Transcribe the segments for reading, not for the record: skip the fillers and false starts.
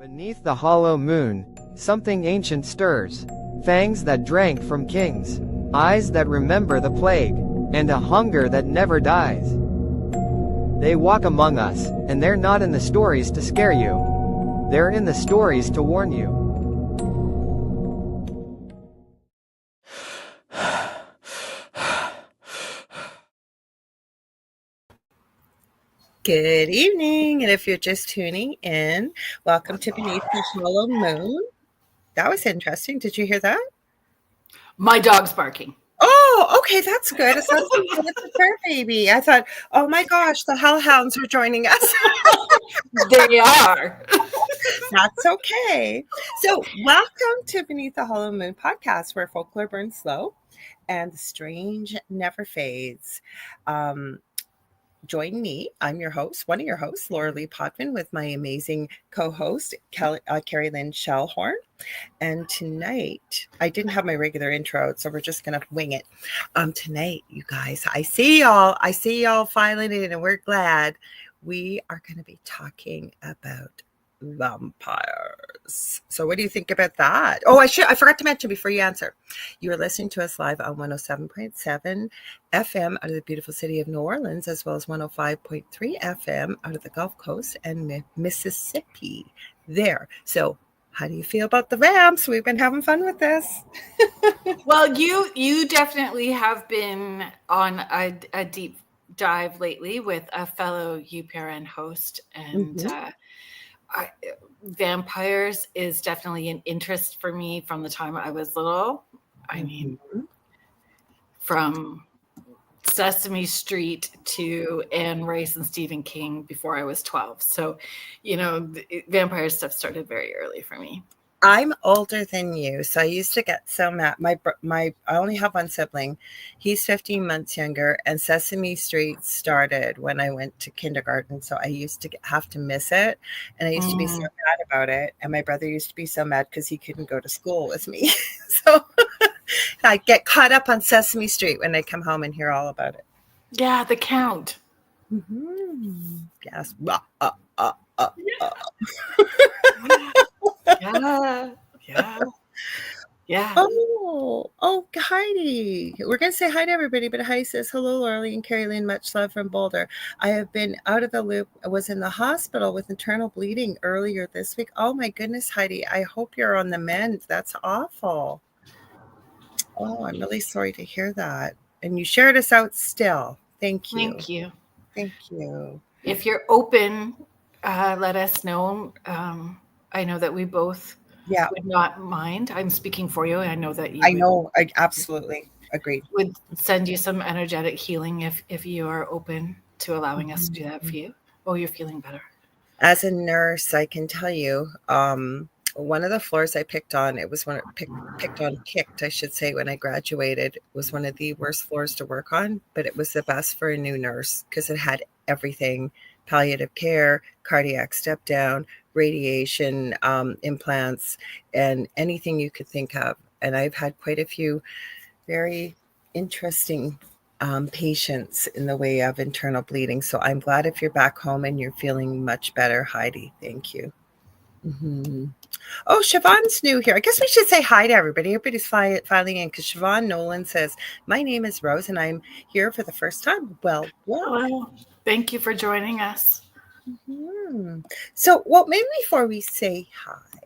Beneath the hollow moon, something ancient stirs. Fangs that drank from kings, eyes that remember the plague, and a hunger that never dies. They walk among us, and they're not in the stories to scare you. They're in the stories to warn you. Good evening, and if you're just tuning in, welcome to Beneath the Hollow Moon. That was interesting. Did you hear that? My dog's barking. Oh, okay, that's good. It sounds like it's a fur baby. I thought, oh my gosh, the hellhounds are joining us. They are. That's okay. So, welcome to Beneath the Hollow Moon podcast, where folklore burns slow and the strange never fades. Join me. I'm your host, one of your hosts, Lorilei Potvin, with my amazing co-host, Kerrilynn Shellhorn. And tonight, I didn't have my regular intro, so we're just going to wing it. Tonight, you guys, I see y'all filing in, and we're glad. We are going to be talking about vampires. So what do you think about that? Oh, I forgot to mention before you answer. You are listening to us live on 107.7 FM out of the beautiful city of New Orleans, as well as 105.3 FM out of the Gulf Coast and Mississippi there. So how do you feel about the vamps? We've been having fun with this. Well, you definitely have been on a deep dive lately with a fellow UPRN host, and vampires is definitely an interest for me from the time I was little. I mean, from Sesame Street to Anne Rice and Stephen King before I was 12. So, vampire stuff started very early for me. I'm older than you, so I used to get so mad. I only have one sibling. He's 15 months younger, and Sesame Street started when I went to kindergarten, so I used to have to miss it, and I used to be so mad about it, and my brother used to be so mad because he couldn't go to school with me. So I get caught up on Sesame Street when I come home and hear all about it. Yeah, the Count. Mm-hmm. Yes. Yeah. Oh, Heidi. We're going to say hi to everybody, but Heidi says, hello, Lorilei and Kerrilynn. Much love from Boulder. I have been out of the loop. I was in the hospital with internal bleeding earlier this week. Oh, my goodness, Heidi. I hope you're on the mend. That's awful. Oh, I'm really sorry to hear that. And you shared us out still. Thank you. Thank you. Thank you. If you're open, let us know. I know that we both would not mind. I'm speaking for you. I know that you I absolutely agree. Would send you some energetic healing if you are open to allowing us to do that for you. Oh, you're feeling better. As a nurse, I can tell you, one of the floors I picked on, it was kicked, I should say, when I graduated, was one of the worst floors to work on, but it was the best for a new nurse because it had everything: palliative care, cardiac step down, radiation, implants, and anything you could think of. And I've had quite a few very interesting patients in the way of internal bleeding. So I'm glad if you're back home and you're feeling much better, Heidi. Thank you. Mm-hmm. Oh, Siobhan's new here. I guess we should say hi to everybody. Everybody's filing in because Siobhan Nolan says, my name is Rose and I'm here for the first time. Well, thank you for joining us. Mm-hmm. So, well, maybe before we say hi,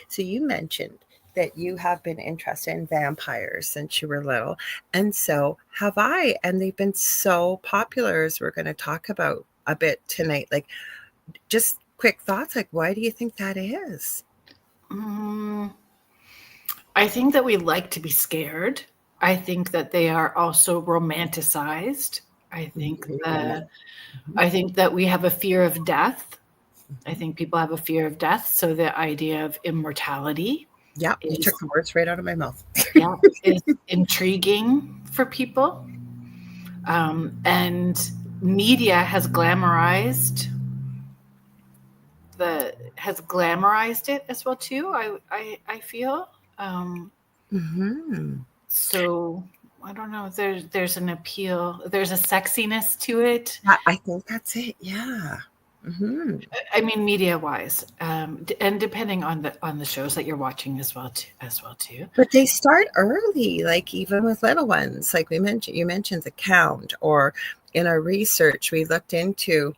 so you mentioned that you have been interested in vampires since you were little, and so have I, and they've been so popular, as we're going to talk about a bit tonight. Like, just quick thoughts, like, why do you think that is? I think that we like to be scared. I think that they are also romanticized. I think that we have a fear of death. I think people have a fear of death. So the idea of immortality. Yeah, you took the words right out of my mouth. Is intriguing for people. And media has glamorized it as well too. I feel. So I don't know. There's an appeal. There's a sexiness to it. I think that's it. Yeah. Mm-hmm. I mean, media wise, and depending on the shows that you're watching as well too. But they start early, like even with little ones. Like you mentioned the Count, or in our research we looked into.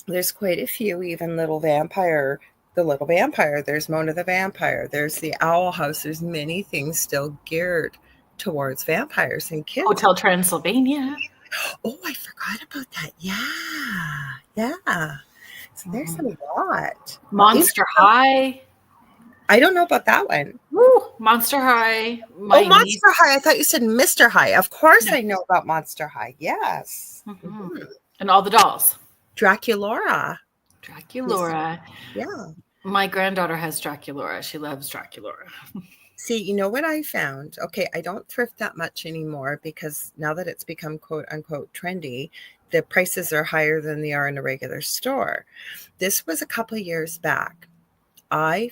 There's quite a few, even Little Vampire. The Little Vampire. There's Mona the Vampire. There's the Owl House. There's many things still geared towards vampires and kids. Hotel Transylvania. Oh, I forgot about that. Yeah. So there's a lot. Monster High. I don't know about that one. Woo, Monster High. Monster High. I thought you said Mr. High. Of course I know about Monster High. Yes. Mm-hmm. And all the dolls. Draculaura. Yeah. My granddaughter has Draculaura. She loves Draculaura. See, you know what I found? Okay, I don't thrift that much anymore because now that it's become quote unquote trendy, the prices are higher than they are in a regular store. This was a couple of years back. I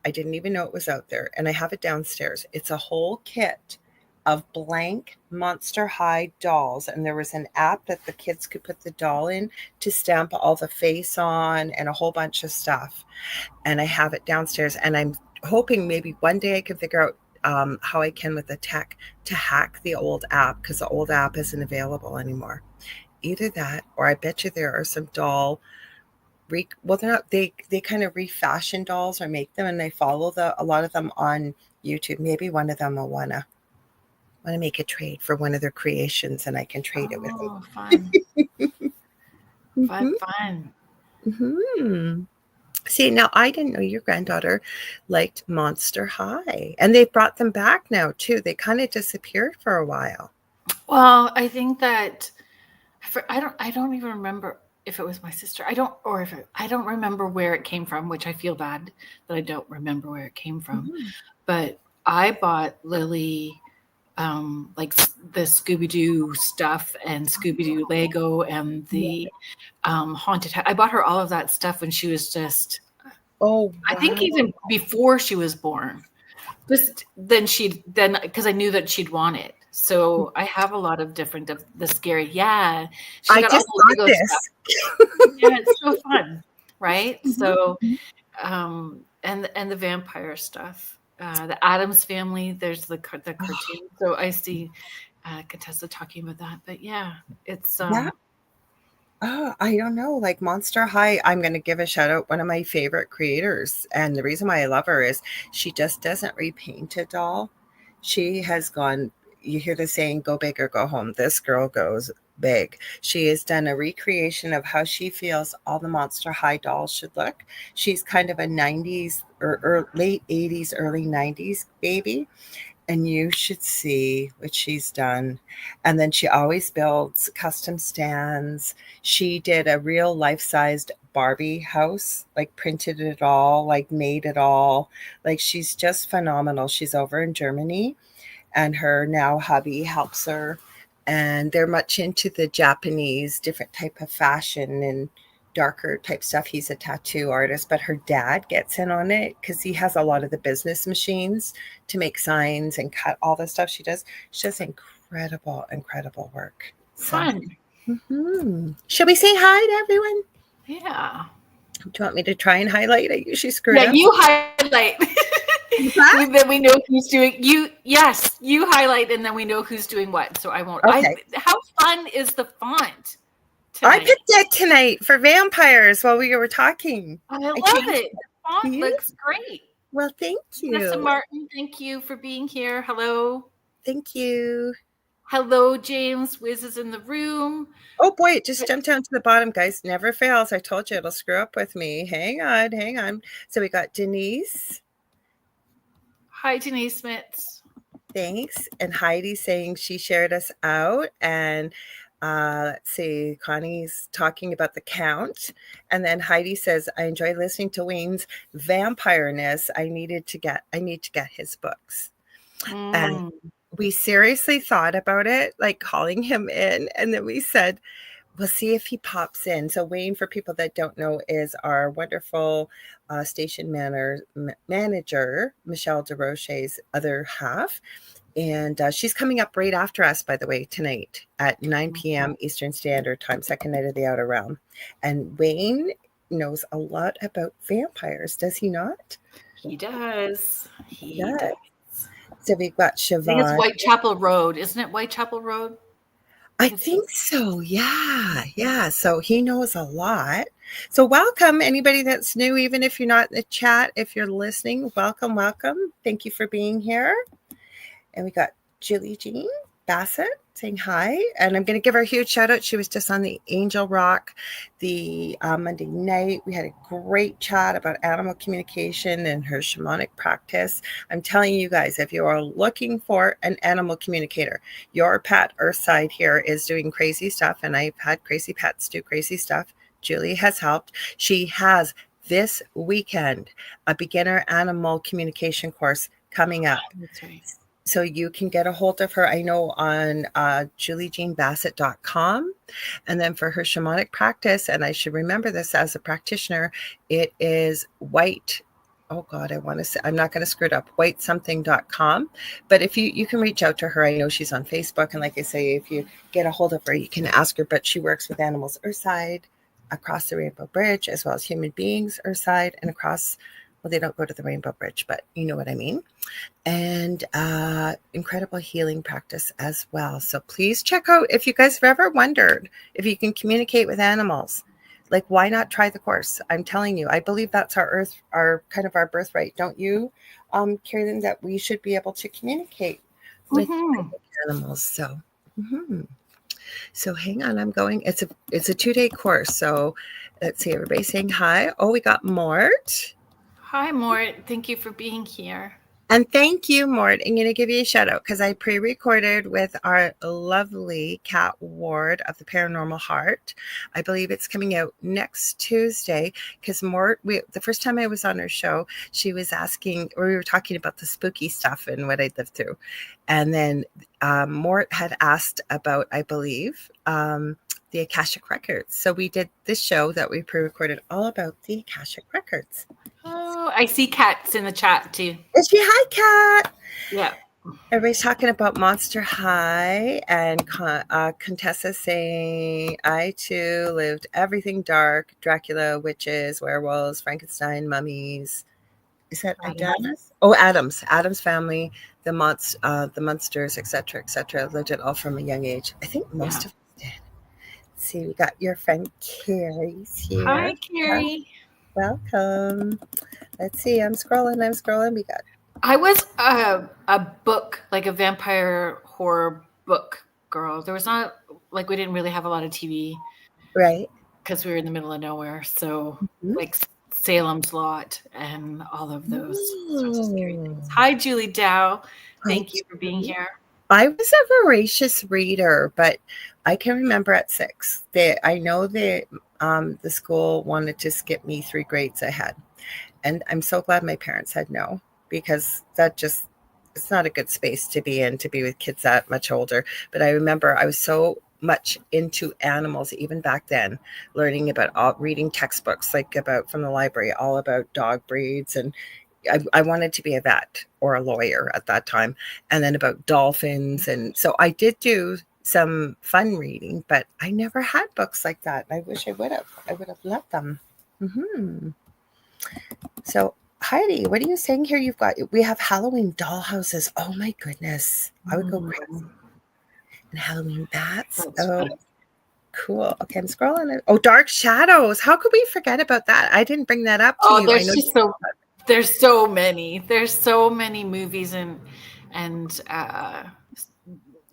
didn't even know it was out there, and I have it downstairs. It's a whole kit of blank Monster High dolls, and there was an app that the kids could put the doll in to stamp all the face on and a whole bunch of stuff. And I have it downstairs, and I'm hoping maybe one day I can figure out how I can with the tech to hack the old app, because the old app isn't available anymore. Either that, or I bet you there are some doll they're not, they kind of refashion dolls or make them, and I follow a lot of them on YouTube. Maybe one of them will want to make a trade for one of their creations, and I can trade it with them. Fun. Fun. Mm-hmm. See, now I didn't know your granddaughter liked Monster High, and they brought them back now too. They kind of disappeared for a while. Well, I think that I don't even remember if it was my sister. I don't remember where it came from, which I feel bad that I don't remember where it came from. Mm-hmm. But I bought Lily like the Scooby-Doo stuff and Scooby-Doo Lego and the haunted house. I bought her all of that stuff when she was just I think even before she was born. Then because I knew that she'd want it. So I have a lot of different of the scary. Yeah. I just got this. Yeah, it's so fun. Right. So and the vampire stuff. The Addams Family, there's the cartoon. So I see Contessa talking about that. But yeah, it's I don't know, like Monster High. I'm going to give a shout out, one of my favorite creators, and the reason why I love her is she just doesn't repaint a doll. She has gone, you hear the saying, go big or go home. This girl goes big. She has done a recreation of how she feels all the Monster High dolls should look. She's kind of a 90s or late 80s, early 90s baby. And you should see what she's done. And then she always builds custom stands. She did a real life-sized Barbie house, like printed it all, like made it all. Like she's just phenomenal. She's over in Germany, and her now hubby helps her. And they're much into the Japanese different type of fashion and darker type stuff. He's a tattoo artist, but her dad gets in on it because he has a lot of the business machines to make signs and cut all the stuff she does. She does incredible work. Fun. Should we say hi to everyone? Yeah. Do you want me to try and highlight? I usually screw up. Yeah, you highlight. Then we know who's doing you. Yes, you highlight, and then we know who's doing what. So I won't. Okay. How fun is the font tonight? I picked it tonight for vampires while we were talking. I love it. The font looks great. Well, thank you. Vanessa Martin, thank you for being here. Hello. Thank you. Hello, James. Wiz is in the room. Oh boy, it just jumped down to the bottom, guys. Never fails. I told you it'll screw up with me. Hang on. So we got Denise. Hi, Denise Smits. Thanks. And Heidi saying she shared us out. And let's see, Connie's talking about the Count. And then Heidi says, I enjoy listening to Wayne's vampireness. I need to get his books. And we seriously thought about it, like calling him in. And then we said, we'll see if he pops in. So Wayne, for people that don't know, is our wonderful station manager, Michelle DeRoche's other half. And she's coming up right after us, by the way, tonight at 9 p.m. Eastern Standard Time, second night of the Outer Realm. And Wayne knows a lot about vampires, does he not? He does. He does. So we've got Siobhan. I think it's Whitechapel Road. Isn't it Whitechapel Road? I think so. Yeah. So he knows a lot. So welcome, anybody that's new, even if you're not in the chat, if you're listening, welcome. Thank you for being here. And we got Julie Jean Bassett saying hi. And I'm going to give her a huge shout out. She was just on the Angel Rock the Monday night. We had a great chat about animal communication and her shamanic practice. I'm telling you guys, if you are looking for an animal communicator, your pet Earthside here is doing crazy stuff. And I've had crazy pets do crazy stuff. Julie has helped. She has this weekend a beginner animal communication course coming up. That's right. So you can get a hold of her, I know, on juliejeanbassett.com. And then for her shamanic practice, and I should remember this as a practitioner, it is white. Oh God, I want to say, I'm not going to screw it up, whitesomething.com. But if you can reach out to her, I know she's on Facebook. And like I say, if you get a hold of her, you can ask her, but she works with animals Earthside, across the Rainbow Bridge, as well as human beings Earthside, and across, well, they don't go to the Rainbow Bridge, but you know what I mean. And incredible healing practice as well. So please check out, if you guys have ever wondered if you can communicate with animals, like, why not try the course? I'm telling you, I believe that's our kind of our birthright. Don't you, Kerrilynn, that we should be able to communicate with animals? So, So hang on, I'm going. It's a 2-day course. So let's see, everybody saying hi. Oh, we got Mort. Hi, Mort. Thank you for being here. And thank you, Mort. I'm going to give you a shout out because I pre-recorded with our lovely Kat Ward of the Paranormal Heart. I believe it's coming out next Tuesday because Mort, the first time I was on her show, she was asking, or we were talking about the spooky stuff and what I'd lived through. And then Mort had asked about, I believe, the Akashic Records. So we did this show that we pre-recorded all about the Akashic Records. Oh, I see Kat's in the chat too. Is she? Hi, Kat. Yeah. Everybody's talking about Monster High, and Contessa saying, I too lived everything dark: Dracula, witches, werewolves, Frankenstein, mummies. Is that Adams? Oh, Adam's family, the monsters, etc., etc. Lived it all from a young age. I think most of us did. Let's see, we got your friend Carrie's here. Hi, Carrie. Welcome. Let's see. I'm scrolling. We got. I was a book, like a vampire horror book girl. There was not, like, we didn't really have a lot of TV. Right. Because we were in the middle of nowhere. So, like Salem's Lot and all of those sorts of scary things. Hi, Julie Dow. Thank you for being here. I was a voracious reader, but I can remember at 6. I know the school wanted to skip me 3 grades ahead. And I'm so glad my parents said no, because it's not a good space to be in, to be with kids that much older. But I remember I was so much into animals, even back then, learning about reading textbooks, like from the library, all about dog breeds. And I wanted to be a vet or a lawyer at that time, and then about dolphins. And so I did do some fun reading, but I never had books like that. I wish I would have. I would have loved them. So Heidi, what are you saying here? We have Halloween dollhouses. Oh my goodness. I would go crazy. And Halloween bats. Fun. Cool. Okay, I'm scrolling. Oh, Dark Shadows. How could we forget about that? I didn't bring that up to you. There's so many. There's so many movies and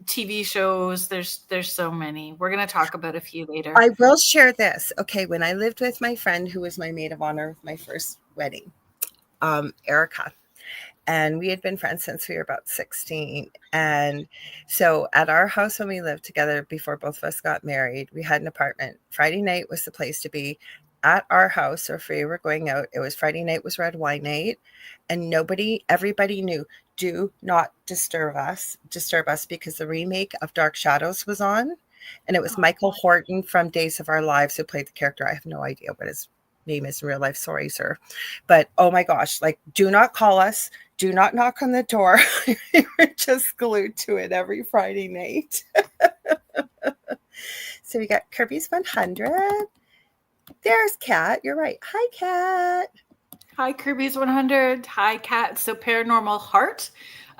TV shows. There's so many. We're going to talk about a few later. I will share this. Okay, when I lived with my friend who was my maid of honor of my first wedding, Erica, and we had been friends since we were about 16. And so at our house, when we lived together before both of us got married, we had an apartment. Friday night was the place to be at our house. Or if we were going out, it was Friday night was red wine night. And everybody knew, do not disturb us, because the remake of Dark Shadows was on. And it was Michael Horton from Days of Our Lives who played the character. I have no idea what his name is in real life. Sorry, sir. But oh my gosh, like, do not call us. Do not knock on the door. We're just glued to it every Friday night. So we got Kirby's 100. There's Kat. You're right. Hi, Kat. Hi, Kirby's 100. Hi, Kat. So Paranormal Heart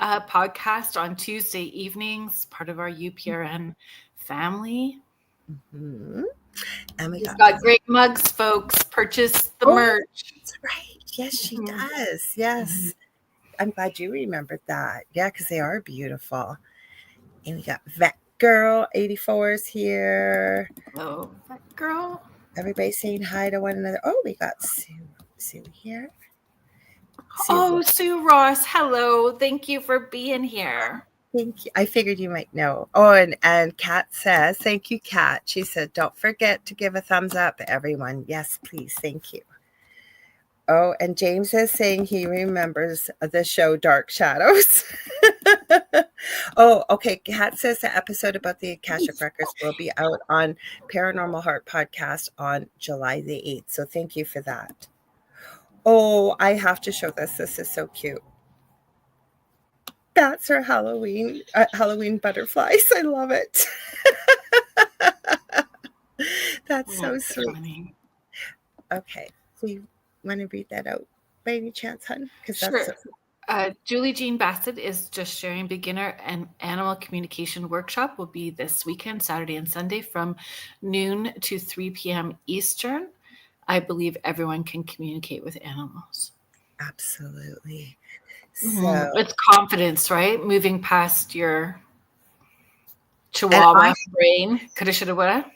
podcast on Tuesday evenings, part of our UPRN family. Mm-hmm. And We've got great mugs, folks. Purchase the merch. That's right. Yes, she does. Yes. Mm-hmm. I'm glad you remembered that. Yeah, because they are beautiful. And we got Vet Girl 84 is here. Oh, Vet Girl. Everybody saying hi to one another. Oh, we got Sue here. Sue Ross. Hello. Thank you for being here. Thank you. I figured you might know. Oh, and Kat says, thank you, Kat. She said, don't forget to give a thumbs up, everyone. Yes, please. Thank you. Oh, and James is saying he remembers the show Dark Shadows. Oh, okay. Kat says the episode about the Akashic Records will be out on Paranormal Heart podcast on July the 8th. So thank you for that. Oh, I have to show this. This is so cute. Bats are Halloween butterflies. I love it. That's so sweet. Funny. Okay. So you want to read that out by any chance, hun? Sure. Julie Jean Bassett is just sharing beginner and animal communication workshop will be this weekend, Saturday and Sunday from noon to 3 p.m. Eastern. I believe everyone can communicate with animals. Absolutely. So it's confidence, right? Moving past your chihuahua brain. Coulda, shoulda, woulda.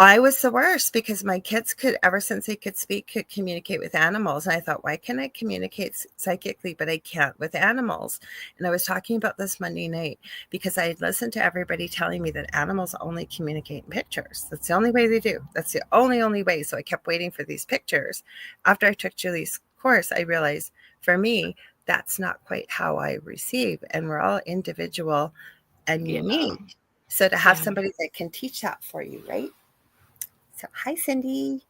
I was the worst because my kids ever since they could speak, could communicate with animals. And I thought, why can I communicate psychically, but I can't with animals? And I was talking about this Monday night because I listened to everybody telling me that animals only communicate in pictures. That's the only way they do. That's the only way. So I kept waiting for these pictures. After I took Julie's course, I realized for me, that's not quite how I receive. And we're all individual and unique. So to have somebody that can teach that for you, right? So, hi, Cindy.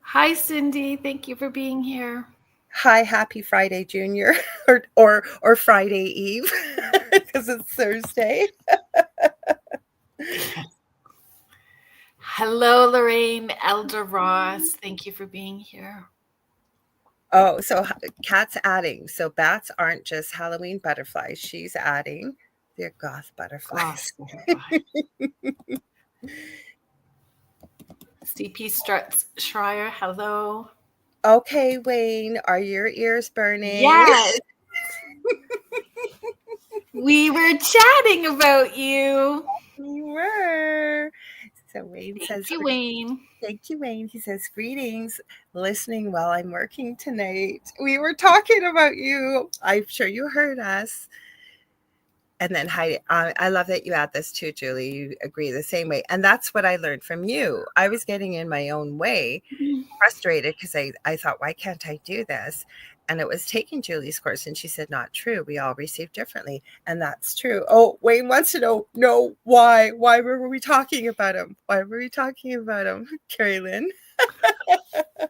Hi, Cindy. Thank you for being here. Hi, happy Friday, Junior, or Friday Eve, because it's Thursday. Hello, Lorraine, Elder Ross. Thank you for being here. Oh, so Kat's adding. So bats aren't just Halloween butterflies. She's adding they're goth butterflies. CP Struts Schreier, hello. Okay, Wayne, are your ears burning? Yes. We were chatting about you. We were. So Wayne says, Thank you, Wayne. Thank you, Wayne. He says, greetings, listening while I'm working tonight. We were talking about you. I'm sure you heard us. And then Heidi, I love that you add this too, Julie. You agree the same way. And that's what I learned from you. I was getting in my own way, frustrated because I thought, why can't I do this? And it was taking Julie's course. And she said, not true. We all receive differently. And that's true. Oh, Wayne wants to know why. Why were we talking about him? Why were we talking about him, Kerrilynn?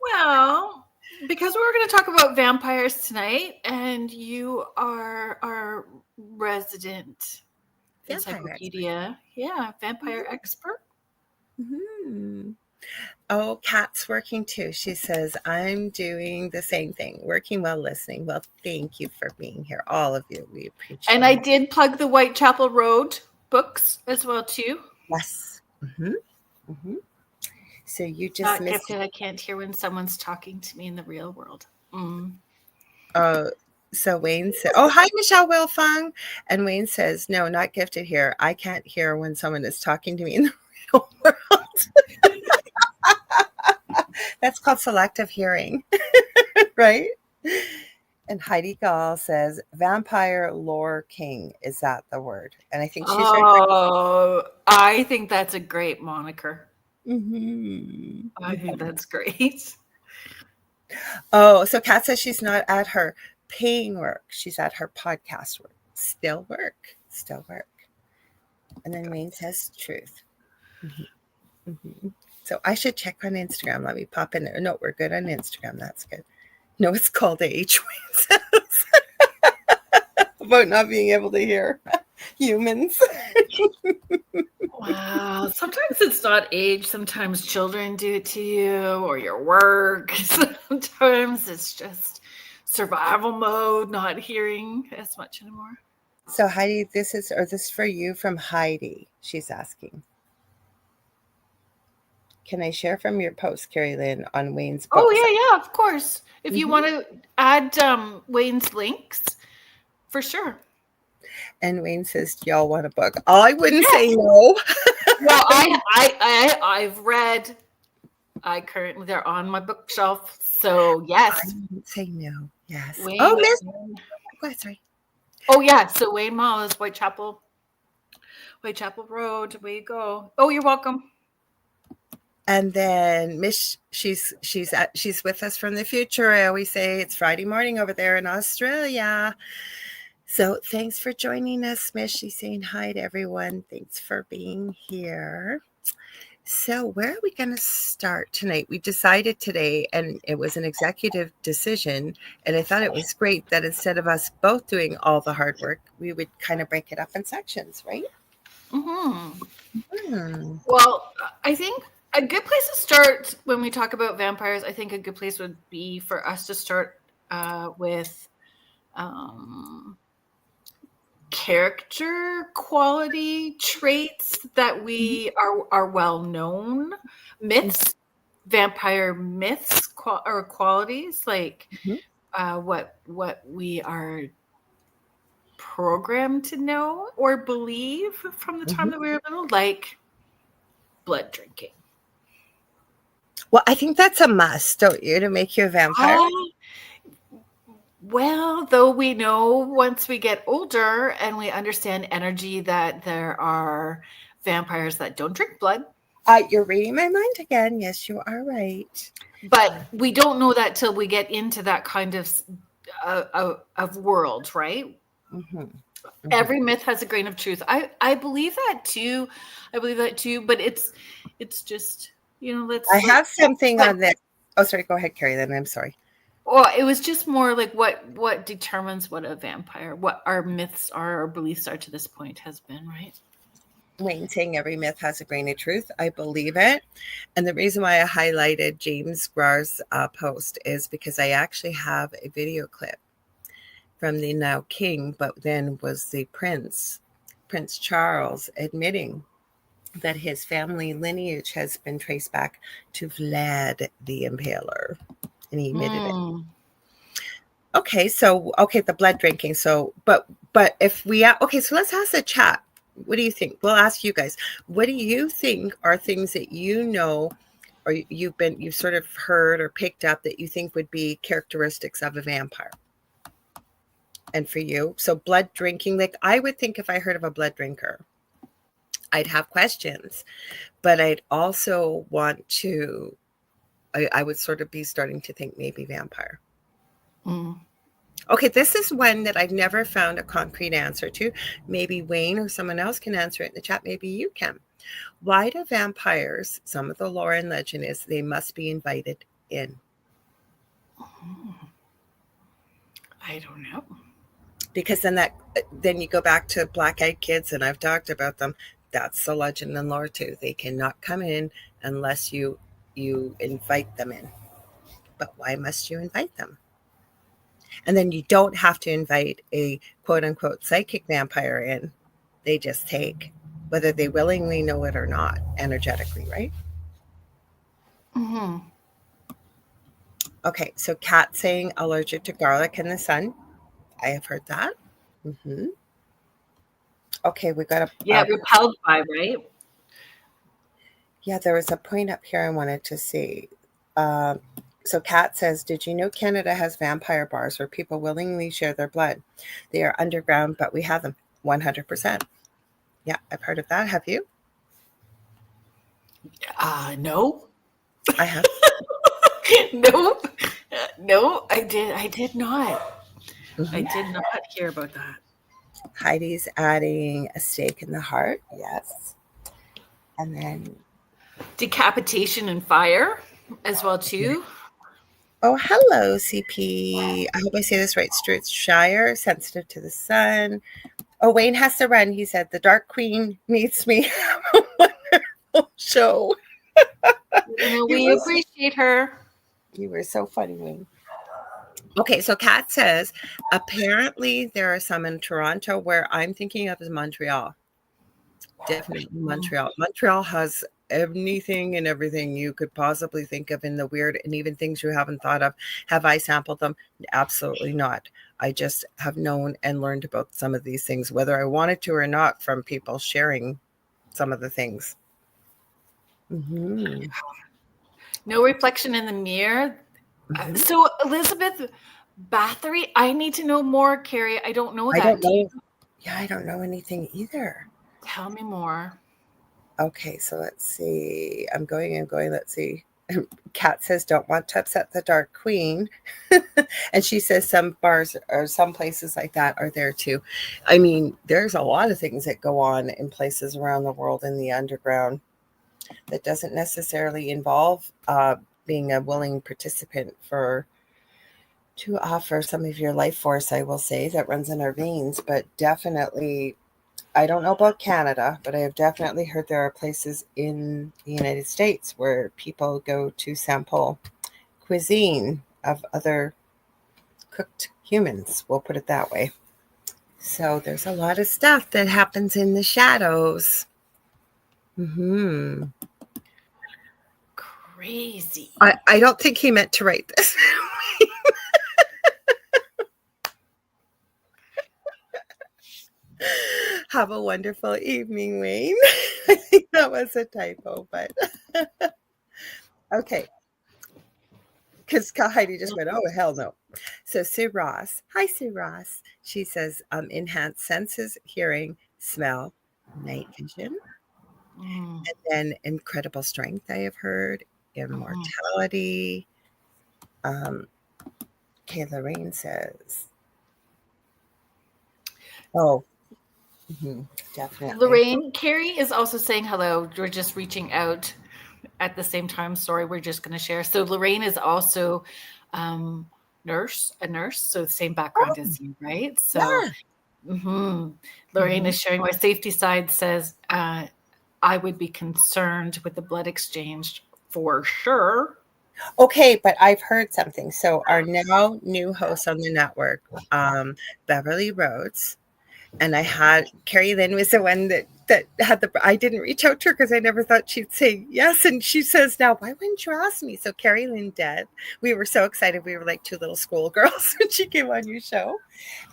Well, because we're going to talk about vampires tonight, and you are our resident encyclopedia. Yeah, vampire expert. Mm-hmm. Oh, Kat's working too. She says, I'm doing the same thing, working while listening. Well, thank you for being here, all of you. We appreciate it. And I did plug the Whitechapel Road books as well, too. Yes. Mm-hmm. Mm-hmm. So you just Not gifted. I can't hear when someone's talking to me in the real world. So Wayne said, oh, hi, Michelle Wilfung. And Wayne says, no, not gifted here. I can't hear when someone is talking to me in the real world. That's called selective hearing, right? And Heidi Gall says, vampire lore king. Is that the word? And I think she's I think that's a great moniker. Mm-hmm. I think that's great. Oh, so Kat says she's not at her paying work. She's at her podcast work. Still work. And then Wayne says truth. Mm-hmm. So I should check on Instagram. Let me pop in there. No, we're good on Instagram. That's good. No, it's called age. About not being able to hear humans. Wow. Sometimes it's not age. Sometimes children do it to you or your work. Sometimes it's just survival mode, not hearing as much anymore. So Heidi, this is for you from Heidi. She's asking. Can I share from your post, Kerrilynn, on Wayne's books? Oh, yeah, of course. If you want to add Wayne's links, for sure. And Wayne says, y'all want a book? I wouldn't say no. Well, I've read. They're on my bookshelf. So yes. I wouldn't say no. Yes. Wayne, oh, Miss. Oh, sorry. Oh yeah. So Wayne Mall is Whitechapel Road. Where you go. Oh, you're welcome. And then Miss, she's with us from the future. I always say it's Friday morning over there in Australia. So thanks for joining us, Miss. She's saying hi to everyone. Thanks for being here. So where are we going to start tonight? We decided today, and it was an executive decision, and I thought it was great that instead of us both doing all the hard work, we would kind of break it up in sections, right? Mm-hmm. Well, I think a good place to start when we talk about vampires, I think a good place would be for us to start with character quality traits that we are well known, myths, vampire myths or qualities, like what we are programmed to know or believe from the time that we were little, like blood drinking. Well, I think that's a must, don't you, to make you a vampire? Well, though we know once we get older and we understand energy that there are vampires that don't drink blood. You're reading my mind again. Yes, you are right. But we don't know that till we get into that kind of world, right? Every myth has a grain of truth. I believe that too. But it's just, I have something on this. Oh, sorry. Go ahead, Kerrilynn. I'm sorry. Well, it was just more like what determines what a vampire, what our myths are, or beliefs are to this point has been, right? Wayne saying every myth has a grain of truth. I believe it. And the reason why I highlighted James Grar's post is because I actually have a video clip from the now king, but then was the Prince Charles, admitting that his family lineage has been traced back to Vlad the Impaler. And he admitted it. Okay, so the blood drinking. So, but if we so let's ask the chat. What do you think? We'll ask you guys. What do you think are things that you know, or you've sort of heard or picked up that you think would be characteristics of a vampire? And for you, so blood drinking. Like I would think if I heard of a blood drinker, I'd have questions, but I'd also want to. I would sort of be starting to think maybe vampire. Okay, this is one that I've never found a concrete answer to. Maybe Wayne or someone else can answer it in the chat. Maybe you can. Why do vampires, some of the lore and legend is they must be invited in? I don't know. Because then you go back to black-eyed kids, and I've talked about them. That's the legend and lore too. They cannot come in unless you invite them in. But why must you invite them? And then you don't have to invite a quote-unquote psychic vampire in. They just take, whether they willingly know it or not, energetically, right? Okay, so Kat saying allergic to garlic in the sun. I have heard that. Okay, we got repelled by, right? Yeah, there was a point up here I wanted to see. So Kat says, did you know Canada has vampire bars where people willingly share their blood? They are underground, but we have them 100%. Yeah, I've heard of that. Have you? No. I have. Nope. No, I did not. I did not hear about that. Heidi's adding a stake in the heart. Yes. And then decapitation and fire as well too. Oh, hello, CP. I hope I say this right. Stuart Shire, sensitive to the sun. Oh, Wayne has to run. He said the Dark Queen needs me. A wonderful show. We appreciate her. You were so funny, Wayne. Okay, so Kat says apparently there are some in Toronto. Where I'm thinking of is Montreal. Definitely Montreal. Montreal has anything and everything you could possibly think of in the weird, and even things you haven't thought of. Have I sampled them? Absolutely not. I just have known and learned about some of these things, whether I wanted to or not, from people sharing some of the things. Mm-hmm. No reflection in the mirror. Mm-hmm. So Elizabeth Bathory, I need to know more, Carrie. I don't know that. I don't know. Yeah, I don't know anything either. Tell me more. Okay, so let's see. I'm going. Let's see. Kat says, don't want to upset the Dark Queen. And she says some bars or some places like that are there too. I mean, there's a lot of things that go on in places around the world in the underground that doesn't necessarily involve being a willing participant to offer some of your life force, I will say, that runs in our veins. But definitely, I don't know about Canada, but I have definitely heard there are places in the United States where people go to sample cuisine of other cooked humans. We'll put it that way. So there's a lot of stuff that happens in the shadows. Mm-hmm. Crazy. I don't think he meant to write this. Have a wonderful evening, Wayne. I think that was a typo, but okay. Because Heidi just went, oh, hell no. So Sue Ross. Hi, Sue Ross. She says, enhanced senses, hearing, smell, night vision. And then incredible strength, I have heard. Immortality. Kayla Rain says, oh, definitely. Lorraine, Carrie is also saying hello. We're just reaching out at the same time. Sorry, we're just going to share. So Lorraine is also a nurse, so the same background as you, right? So yeah. Lorraine is sharing. My safety side says I would be concerned with the blood exchange for sure. Okay, but I've heard something. So our now new host on the network, Beverly Rhodes, and I had Kerrilynn was the one that had I didn't reach out to her because I never thought she'd say yes. And she says now, why wouldn't you ask me? So Kerrilynn did. We were so excited. We were like two little schoolgirls when she came on your show.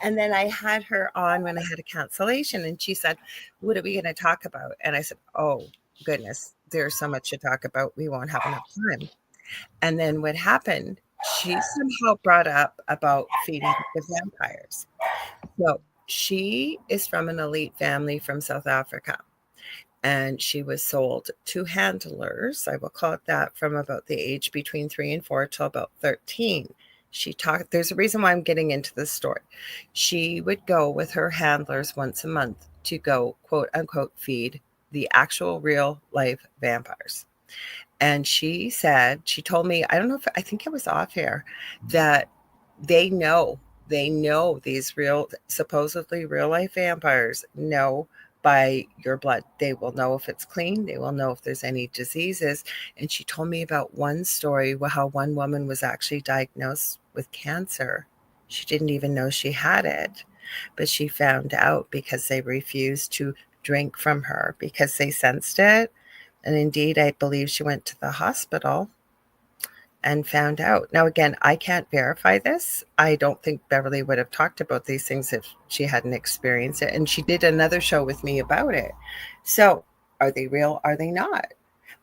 And then I had her on when I had a cancellation, and she said, what are we going to talk about? And I said, oh goodness, there's so much to talk about. We won't have enough time. And then what happened, she somehow brought up about feeding the vampires. So she is from an elite family from South Africa, and she was sold to handlers, I will call it that, from about the age between 3 and 4 till about 13. There's a reason why I'm getting into this story. She would go with her handlers once a month to go, quote unquote, feed the actual real life vampires. And she told me, I think it was off air, that they know these supposedly real life vampires know by your blood. They will know if it's clean. They will know if there's any diseases. And she told me about one story how one woman was actually diagnosed with cancer. She didn't even know she had it, but she found out because they refused to drink from her because they sensed it. And indeed, I believe she went to the hospital and found out. Now, again, I can't verify this. I don't think Beverly would have talked about these things if she hadn't experienced it. And she did another show with me about it. So are they real? Are they not?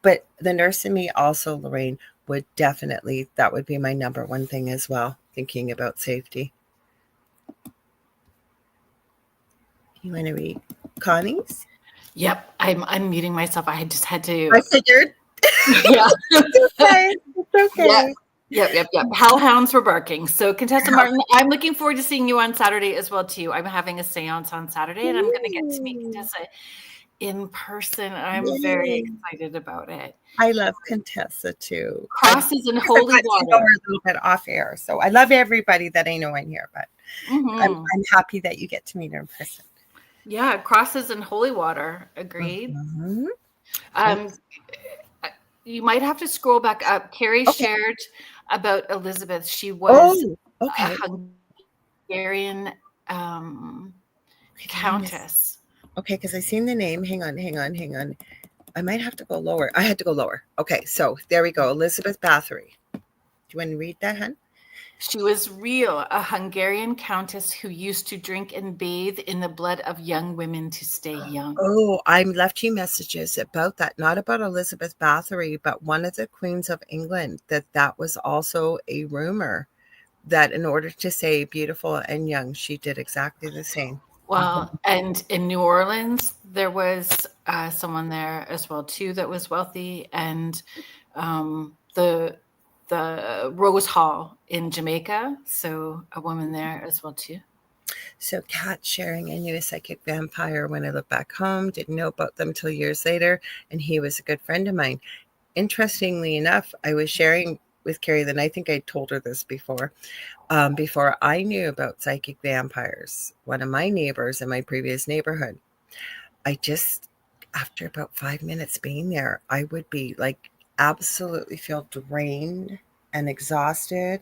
But the nurse in me also, Lorraine, that would be my number one thing as well, thinking about safety. You want to read Connie's? Yep, I'm muting myself. I just had to. I figured. Yeah. It's okay. Yep. Hellhounds were barking. So Contessa Martin, I'm looking forward to seeing you on Saturday as well too. I'm having a seance on Saturday, and I'm going to get to meet Contessa. in person. I'm very Yay. excited about it. I love Contessa too. Crosses in I've holy got to know her water. a little bit off air. So I love everybody that I know in here, but I'm happy that you get to meet her in person. Yeah, crosses in holy water. Agreed. Mhm. You might have to scroll back up. Carrie Okay. shared about Elizabeth. She was okay. a Hungarian countess. Okay, because I seen the name. Hang on. I might have to go lower. I had to go lower. Okay, so there we go. Elizabeth Bathory. Do you want to read that, hun? She was real, a Hungarian countess who used to drink and bathe in the blood of young women to stay young. Oh, I left you messages about that. Not about Elizabeth Bathory, but one of the queens of England, that was also a rumor that in order to stay beautiful and young, she did exactly the same. Well, and in New Orleans, there was someone there as well, too, that was wealthy. And the Rose Hall in Jamaica. So a woman there as well, too. So Kat sharing, I knew a psychic vampire when I looked back home, didn't know about them till years later, and he was a good friend of mine. Interestingly enough, I was sharing with Kerrilynn, I think I told her this before I knew about psychic vampires. One of my neighbors in my previous neighborhood, I just, after about 5 minutes being there, I would be like absolutely feel drained and exhausted.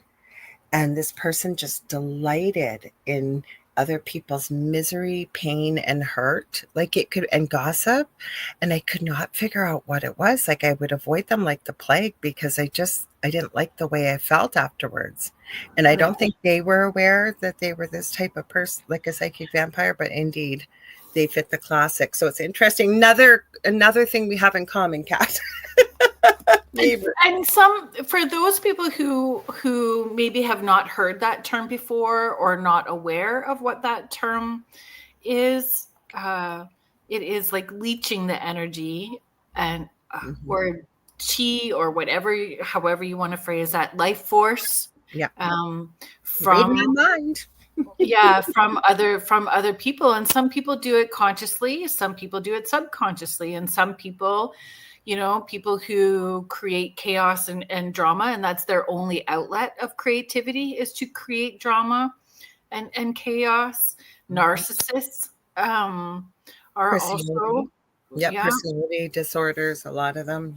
And this person just delighted in other people's misery, pain, and hurt, like it could, and gossip. And I could not figure out what it was. Like I would avoid them like the plague because I didn't like the way I felt afterwards. And I don't think they were aware that they were this type of person, like a psychic vampire, but indeed they fit the classic. So it's interesting. Another thing we have in common, Kat. And some, for those people who maybe have not heard that term before or not aware of what that term is, it is like leeching the energy and or chi or whatever, however you want to phrase that, life force. Yeah. From my mind. from other people. And some people do it consciously, some people do it subconsciously, and some people, people who create chaos and drama, and that's their only outlet of creativity is to create drama and chaos. Narcissists are also personality disorders, a lot of them.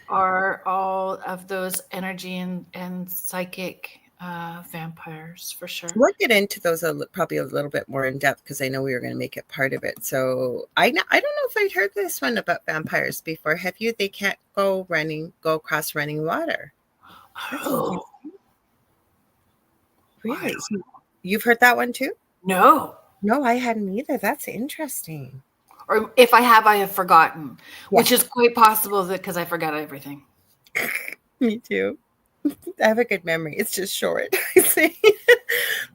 Are all of those energy and psychic vampires for sure. We'll get into those probably a little bit more in depth because I know we were going to make it part of it. So I don't know if I'd heard this one about vampires before. Have you? They can't go across running water. Oh, really? Wow. You've heard that one too? No, I hadn't either. That's interesting. Or if I have forgotten, which is quite possible that because I forgot everything. Me too. I have a good memory. It's just short.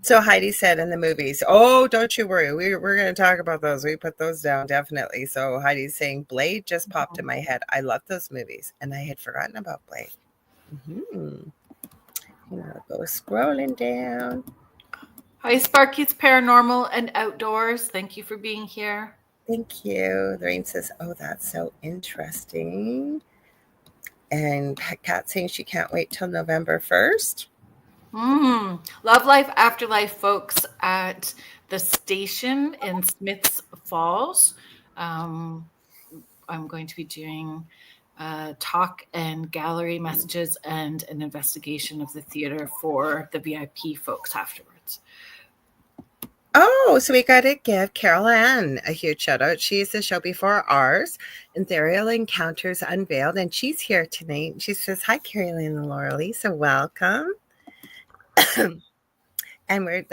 So Heidi said in the movies, oh, don't you worry. We're going to talk about those. We put those down, definitely. So Heidi's saying Blade just popped in my head. I love those movies. And I had forgotten about Blade. Go scrolling down. Hi, Sparky's Paranormal and Outdoors. Thank you for being here. Thank you. Lorraine says, oh, that's so interesting. And Kat saying she can't wait till November 1st. Love Life Afterlife folks at the station in Smiths Falls. I'm going to be doing talk and gallery messages and an investigation of the theater for the VIP folks afterwards. Oh, so we got to give Kerrilynn a huge shout out. She's the show before ours, Ethereal Encounters Unveiled, and she's here tonight. She says, hi, Kerrilynn and Lorilei. So welcome. And we're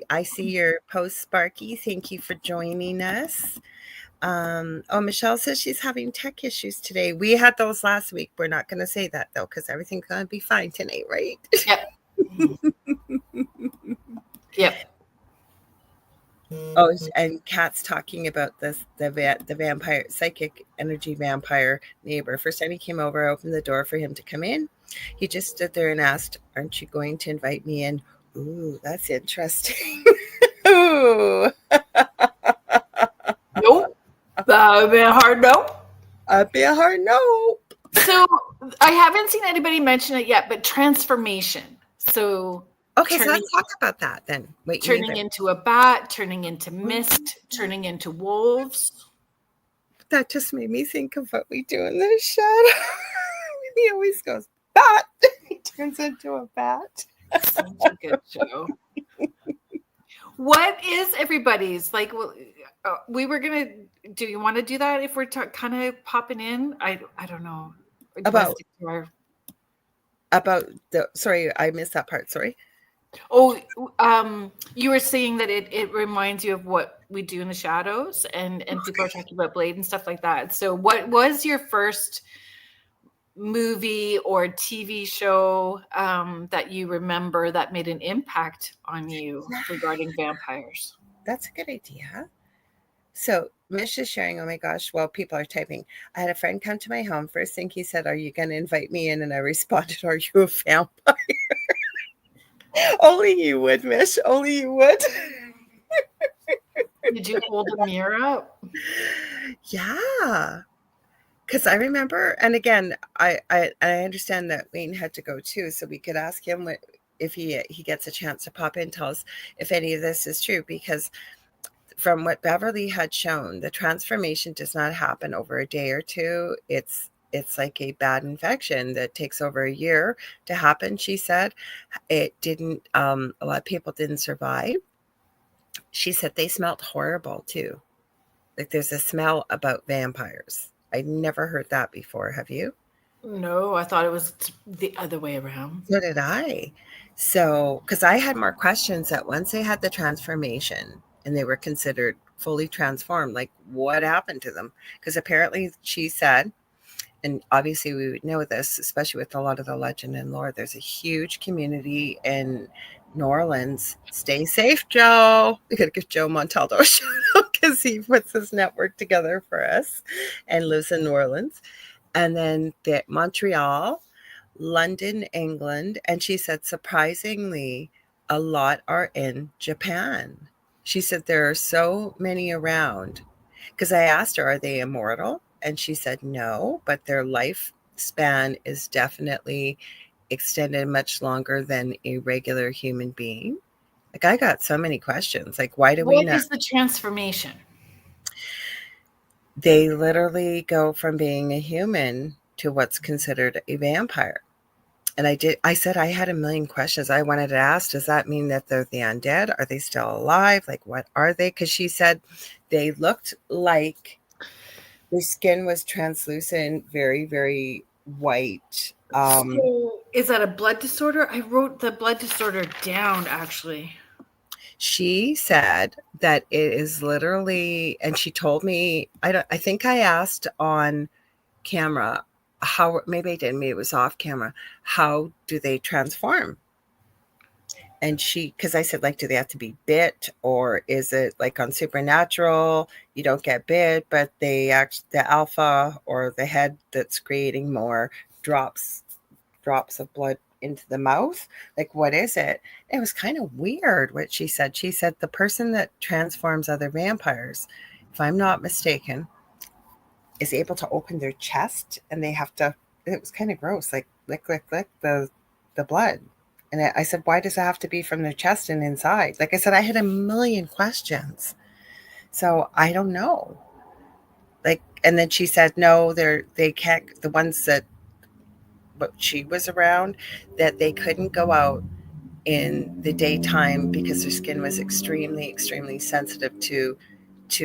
I see your post, Sparky. Thank you for joining us. Michelle says she's having tech issues today. We had those last week. We're not going to say that though, because everything's going to be fine tonight, right? Yep. Yep. Oh, and Kat's talking about the vampire, psychic energy vampire neighbor. First time he came over, I opened the door for him to come in. He just stood there and asked, aren't you going to invite me in? Ooh, that's interesting. Ooh. That would be a hard no. That'd be a hard no. So I haven't seen anybody mention it yet, but transformation. So okay, so let's talk about that then. Wait, turning into a bat, turning into mist, turning into wolves. That just made me think of what we do in the shadow. He always goes, bat. He turns into a bat. Such a good show. What is everybody's like? We were gonna. Do you want to do that if we're kind of popping in? I don't know about the. Sorry, I missed that part. Sorry. Oh, you were saying that it reminds you of what we do in the shadows, and people are talking about Blade and stuff like that. So, what was your first movie or TV show that you remember that made an impact on you regarding vampires? That's a good idea. So Mish is sharing, oh my gosh, well, people are typing. I had a friend come to my home. First thing he said, are you going to invite me in? And I responded, are you a vampire? Only you would, Mish. Only you would. Did you hold a mirror up? Yeah. Because I remember, and again, I understand that Wayne had to go too, so we could ask him if he gets a chance to pop in, tell us if any of this is true, because from what Beverly had shown, the transformation does not happen over a day or two. It's like a bad infection that takes over a year to happen, she said. It didn't, a lot of people didn't survive. She said they smelled horrible too. Like there's a smell about vampires. I never heard that before. Have you? No, I thought it was the other way around. So did I. So, because I had more questions that once they had the transformation and they were considered fully transformed, like what happened to them? Because apparently she said, and obviously we would know this, especially with a lot of the legend and lore, there's a huge community in New Orleans. Stay safe, Joe. We got to give Joe Montaldo a shout out because he puts this network together for us and lives in New Orleans. And then Montreal, London, England. And she said, surprisingly, a lot are in Japan. She said there are so many around. Because I asked her, are they immortal? And she said no, but their lifespan is definitely extended much longer than a regular human being. Like I got so many questions. Like, why do we know? What is the transformation? They literally go from being a human to what's considered a vampire. And I said I had a million questions I wanted to ask. Does that mean that they're the undead? Are they still alive? Like, what are they? Because she said they looked like their skin was translucent, very, very white. So is that a blood disorder? I wrote the blood disorder down, actually. She said that it is literally, and she told me, I think I asked on camera how, maybe I didn't, maybe it was off camera, how do they transform? And because I said, like, do they have to be bit, or is it like on Supernatural, you don't get bit, but the alpha or the head that's creating more drops of blood into the mouth? Like, what is it? It was kind of weird what she said. She said the person that transforms other vampires, if I'm not mistaken, is able to open their chest, and they have to, it was kind of gross, like lick the blood. And I said, why does it have to be from their chest and inside? Like I said, I had a million questions. So I don't know. Like, and then she said, no, they can't, the ones that, but she was around, that they couldn't go out in the daytime because their skin was extremely, extremely sensitive to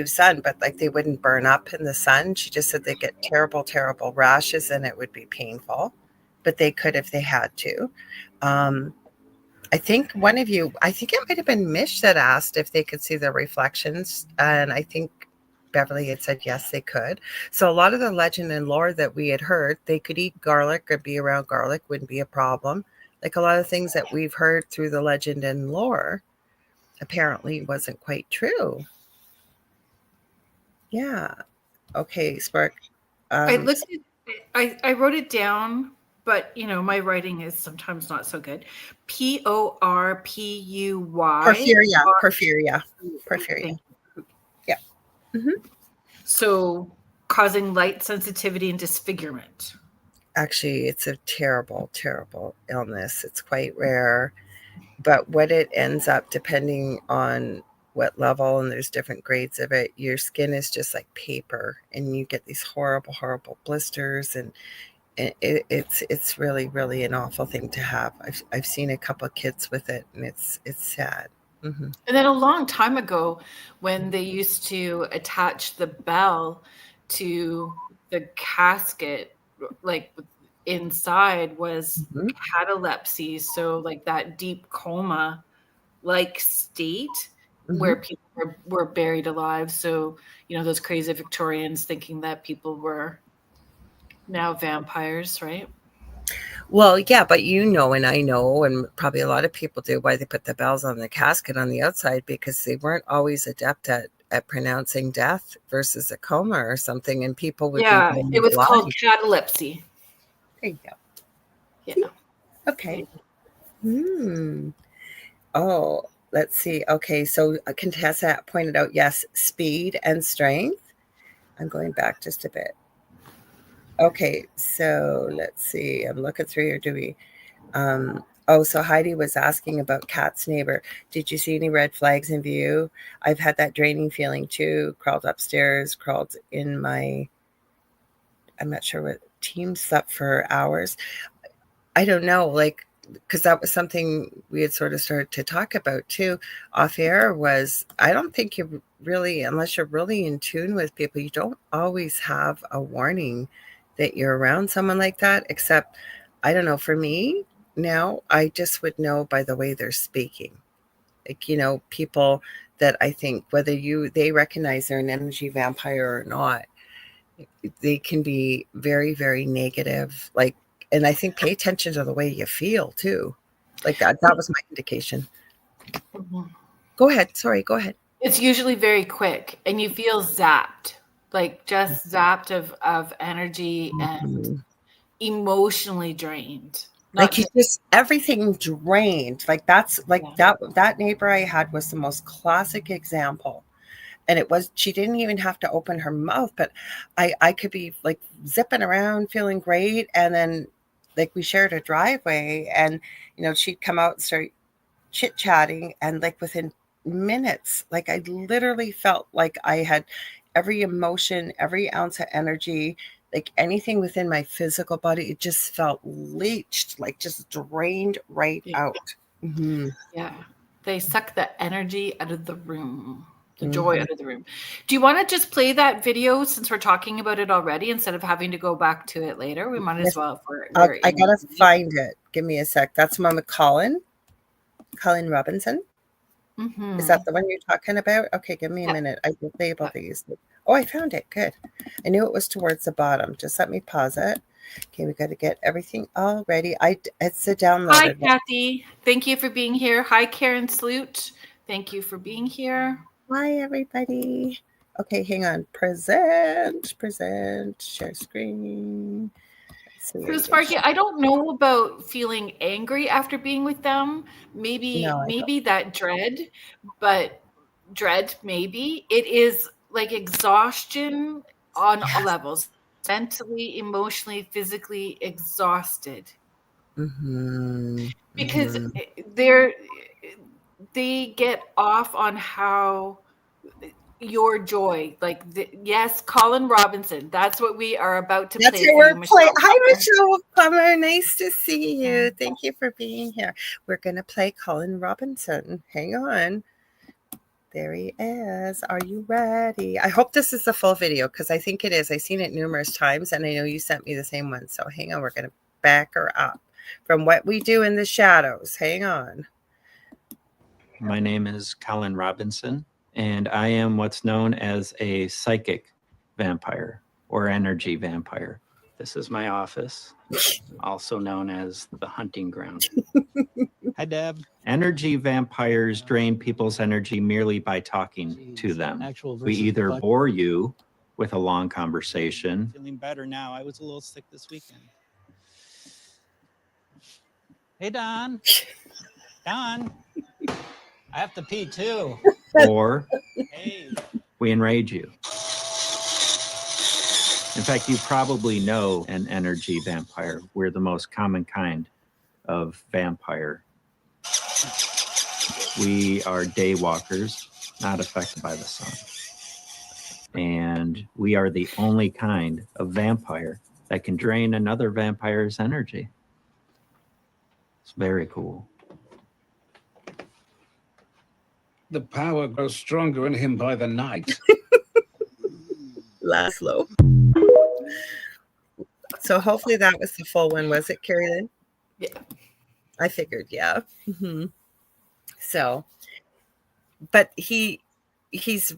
sun, but like they wouldn't burn up in the sun. She just said they get terrible, terrible rashes and it would be painful, but they could if they had to. I think it might have been Mish that asked if they could see their reflections. And I think Beverly had said, yes, they could. So a lot of the legend and lore that we had heard, they could eat garlic or be around garlic, wouldn't be a problem. Like a lot of things that we've heard through the legend and lore apparently wasn't quite true. Yeah. Okay, Spark. I wrote it down, but my writing is sometimes not so good. Porpuy. Porphyria. Yeah. Mm-hmm. So causing light sensitivity and disfigurement. Actually, it's a terrible, terrible illness. It's quite rare. But what it ends up, depending on what level, and there's different grades of it, your skin is just like paper, and you get these horrible, horrible blisters, and it's really, really an awful thing to have. I've seen a couple of kids with it, and it's sad. And then a long time ago, when they used to attach the bell to the casket, like inside was catalepsy, so like that deep coma like state where people were buried alive. So, you know, those crazy Victorians thinking that people were now vampires, right? Well, yeah, but you know, and I know, and probably a lot of people do, why they put the bells on the casket on the outside, because they weren't always adept at pronouncing death versus a coma or something, and people would Yeah, be it was blind. called catalepsy. There you go. Yeah. Okay. Oh, let's see. Okay, so Contessa pointed out, yes, speed and strength. I'm going back just a bit. Okay, so let's see. I'm looking through your Dewey. So Heidi was asking about Kat's neighbor. Did you see any red flags in view? I've had that draining feeling too. Crawled upstairs, crawled in my, I'm not sure what team, slept for hours. I don't know, like, because that was something we had sort of started to talk about too off air, was I don't think you really, unless you're really in tune with people, you don't always have a warning that you're around someone like that, except, I don't know, for me now, I just would know by the way they're speaking. Like, you know, people that I think, whether they recognize they're an energy vampire or not, they can be very, very negative. Like, and I think pay attention to the way you feel too. Like that was my indication. Go ahead. Sorry, go ahead. It's usually very quick and you feel zapped, like just zapped of energy and emotionally drained. Like you just, everything drained. Like that's like that neighbor I had was the most classic example. And it was, she didn't even have to open her mouth, but I could be like zipping around feeling great. And then like we shared a driveway, and, you know, she'd come out and start chit chatting. And like within minutes, like I literally felt like I had every emotion, every ounce of energy, like anything within my physical body, it just felt leached, like just drained right out. Yeah. They suck the energy out of the room. The joy out of the room. Do you want to just play that video since we're talking about it already instead of having to go back to it later? We might as well. I gotta find it. Give me a sec. That's the one with Colin Robinson. Is that the one you're talking about? Okay, give me a minute. I will label these. Oh, I found it. Good. I knew it was towards the bottom. Just let me pause it. Okay, we got to get everything all ready. It's a downloaded. Hi, Kathy. Thank you for being here. Hi, Karen Sloot. Thank you for being here. Hi, everybody. Okay, hang on. Present, share screen. So, Sparky, I don't know about feeling angry after being with them. Maybe that dread, but maybe. It is like exhaustion on all levels. Mentally, emotionally, physically exhausted. Because they get off on how your joy, like yes, Colin Robinson. That's what we are about to play. That's your wordplay. Hi, Michelle Plummer. Nice to see you. Thank you for being here. We're gonna play Colin Robinson. Hang on. There he is. Are you ready? I hope this is the full video because I think it is. I've seen it numerous times, and I know you sent me the same one. So hang on. We're gonna back her up from what we do in the shadows. Hang on. My name is Colin Robinson, and I am what's known as a psychic vampire or energy vampire. This is my office, also known as the hunting ground. Hi, Deb. Energy vampires drain people's energy merely by talking to them. We either bore you with a long conversation. Feeling better now. I was a little sick this weekend. Hey, Don. Don. I have to pee too. Or hey, we enrage you. In fact, you probably know an energy vampire. We're the most common kind of vampire. We are day walkers, not affected by the sun. And we are the only kind of vampire that can drain another vampire's energy. It's very cool. The power grows stronger in him by the night. Laszlo. So hopefully that was the full one, was it, Kerrilynn? Yeah. I figured, yeah. So, but he's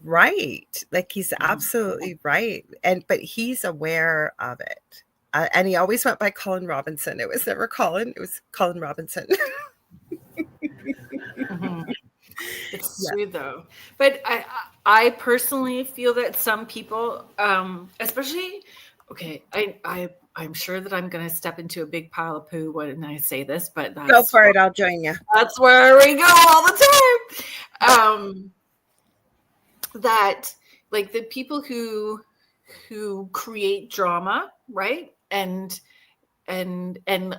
right. Like, he's absolutely right. But he's aware of it. And he always went by Colin Robinson. It was never Colin. It was Colin Robinson. It's true though. But I personally feel that some people, especially, okay, I'm sure that I'm going to step into a big pile of poo when I say this, but that's Go for it. I'll join you. That's where we go all the time. That like the people who create drama, right? And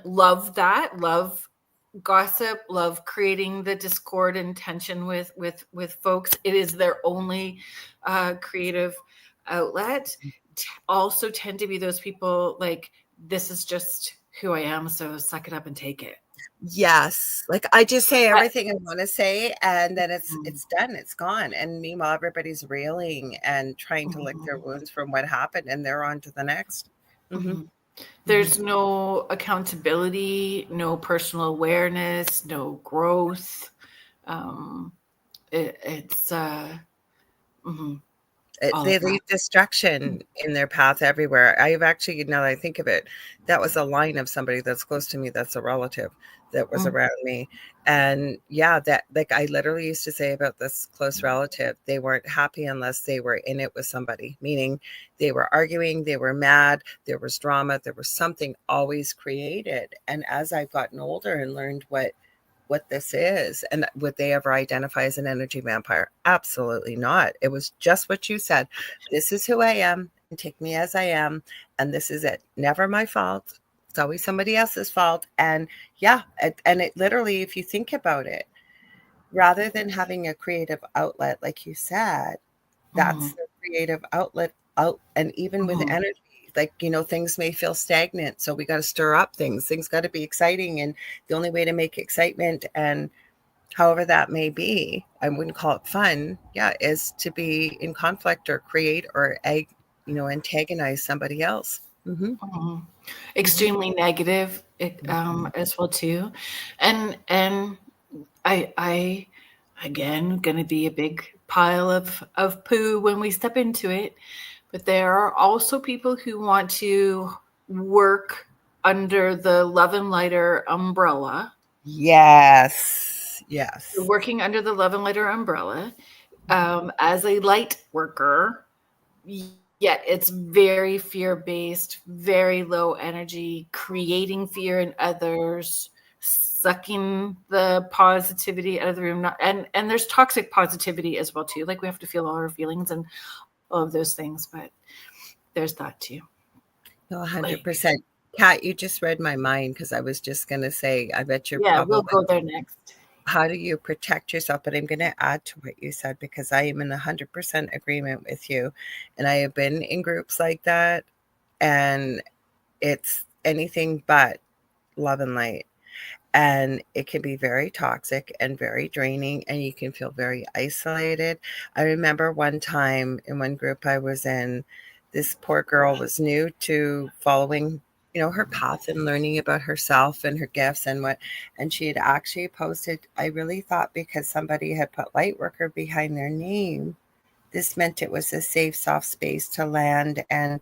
love that, love gossip, love creating the discord and tension with folks. It is their only creative outlet. Also tend to be those people like, this is just who I am, so suck it up and take it. Yes. Like, I just say everything I want to say, and then it's done, it's gone. And meanwhile, everybody's railing and trying to lick their wounds from what happened, and they're on to the next. There's no accountability, no personal awareness, no growth. They leave destruction in their path everywhere. I've actually, now that I think of it, that was a line of somebody that's close to me, that's a relative that was around me. And yeah, that, like, I literally used to say about this close relative, they weren't happy unless they were in it with somebody, meaning they were arguing, they were mad, there was drama, there was something always created. And as I've gotten older and learned what this is, and would they ever identify as an energy vampire? Absolutely not. It was just what you said. This is who I am, and take me as I am, and this is it. Never my fault. It's always somebody else's fault. And yeah, and it literally, if you think about it, rather than having a creative outlet, like you said, that's the creative outlet out. And even with energy, like, you know, things may feel stagnant, so we got to stir up things got to be exciting, and the only way to make excitement, and however that may be, I wouldn't call it fun, is to be in conflict or create or antagonize somebody else. Extremely negative as well too. And I again gonna be a big pile of poo when we step into it. But there are also people who want to work under the Love and Lighter umbrella. Yes. You're working under the Love and Lighter umbrella as a light worker. Yet it's very fear-based, very low energy, creating fear in others, sucking the positivity out of the room. And there's toxic positivity as well too. Like, we have to feel all our feelings and all of those things, but there's that too. No, 100%. Kat, you just read my mind, because I was just going to say, I bet you're we'll go there next. How do you protect yourself? But I'm going to add to what you said, because I am in 100% agreement with you. And I have been in groups like that, and it's anything but love and light. And it can be very toxic and very draining, and you can feel very isolated. I remember one time in one group I was in, this poor girl was new to following, her path and learning about herself and her gifts and she had actually posted, I really thought because somebody had put light worker behind their name, this meant it was a safe, soft space to land. And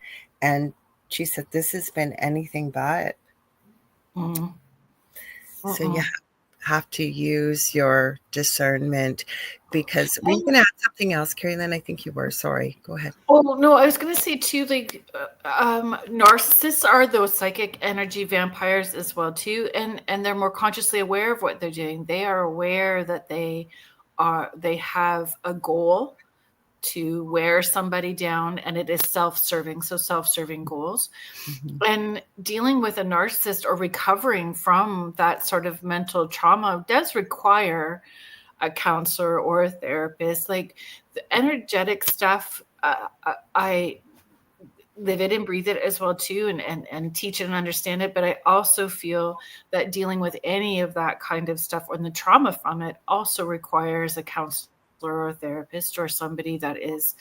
she said, this has been anything but. So you have to use your discernment, because were you going to add something else, Kerrilynn? I think you were. Sorry. Go ahead. Oh, no, I was going to say too, like, narcissists are those psychic energy vampires as well too. And they're more consciously aware of what they're doing. They are aware that they have a goal to wear somebody down, and it is self-serving, so self-serving goals. And dealing with a narcissist or recovering from that sort of mental trauma does require a counselor or a therapist. Like the energetic stuff, I live it and breathe it as well too, and teach it and understand it. But I also feel that dealing with any of that kind of stuff and the trauma from it also requires a counselor or a therapist or somebody that is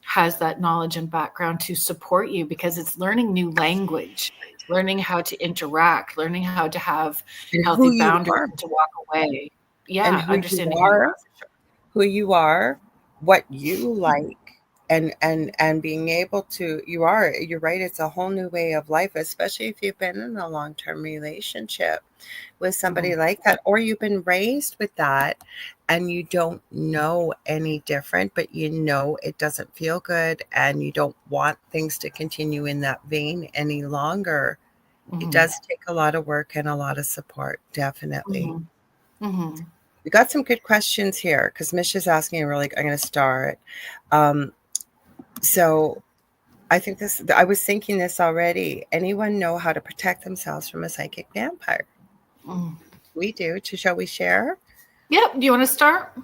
has that knowledge and background to support you, because it's learning new language, learning how to interact, learning how to have And who healthy you boundaries are. to walk away. Yeah, And understanding who you are. who you are, what you like, and being able to, you're right, it's a whole new way of life, especially if you've been in a long-term relationship with somebody like that, or you've been raised with that and you don't know any different, but you know it doesn't feel good and you don't want things to continue in that vein any longer. It does take a lot of work and a lot of support, definitely. We got some good questions here because Mish is asking, I'm going to start. So I think I was thinking this already. Anyone know how to protect themselves from a psychic vampire? We do. Shall we share? Yep. Do you want to start?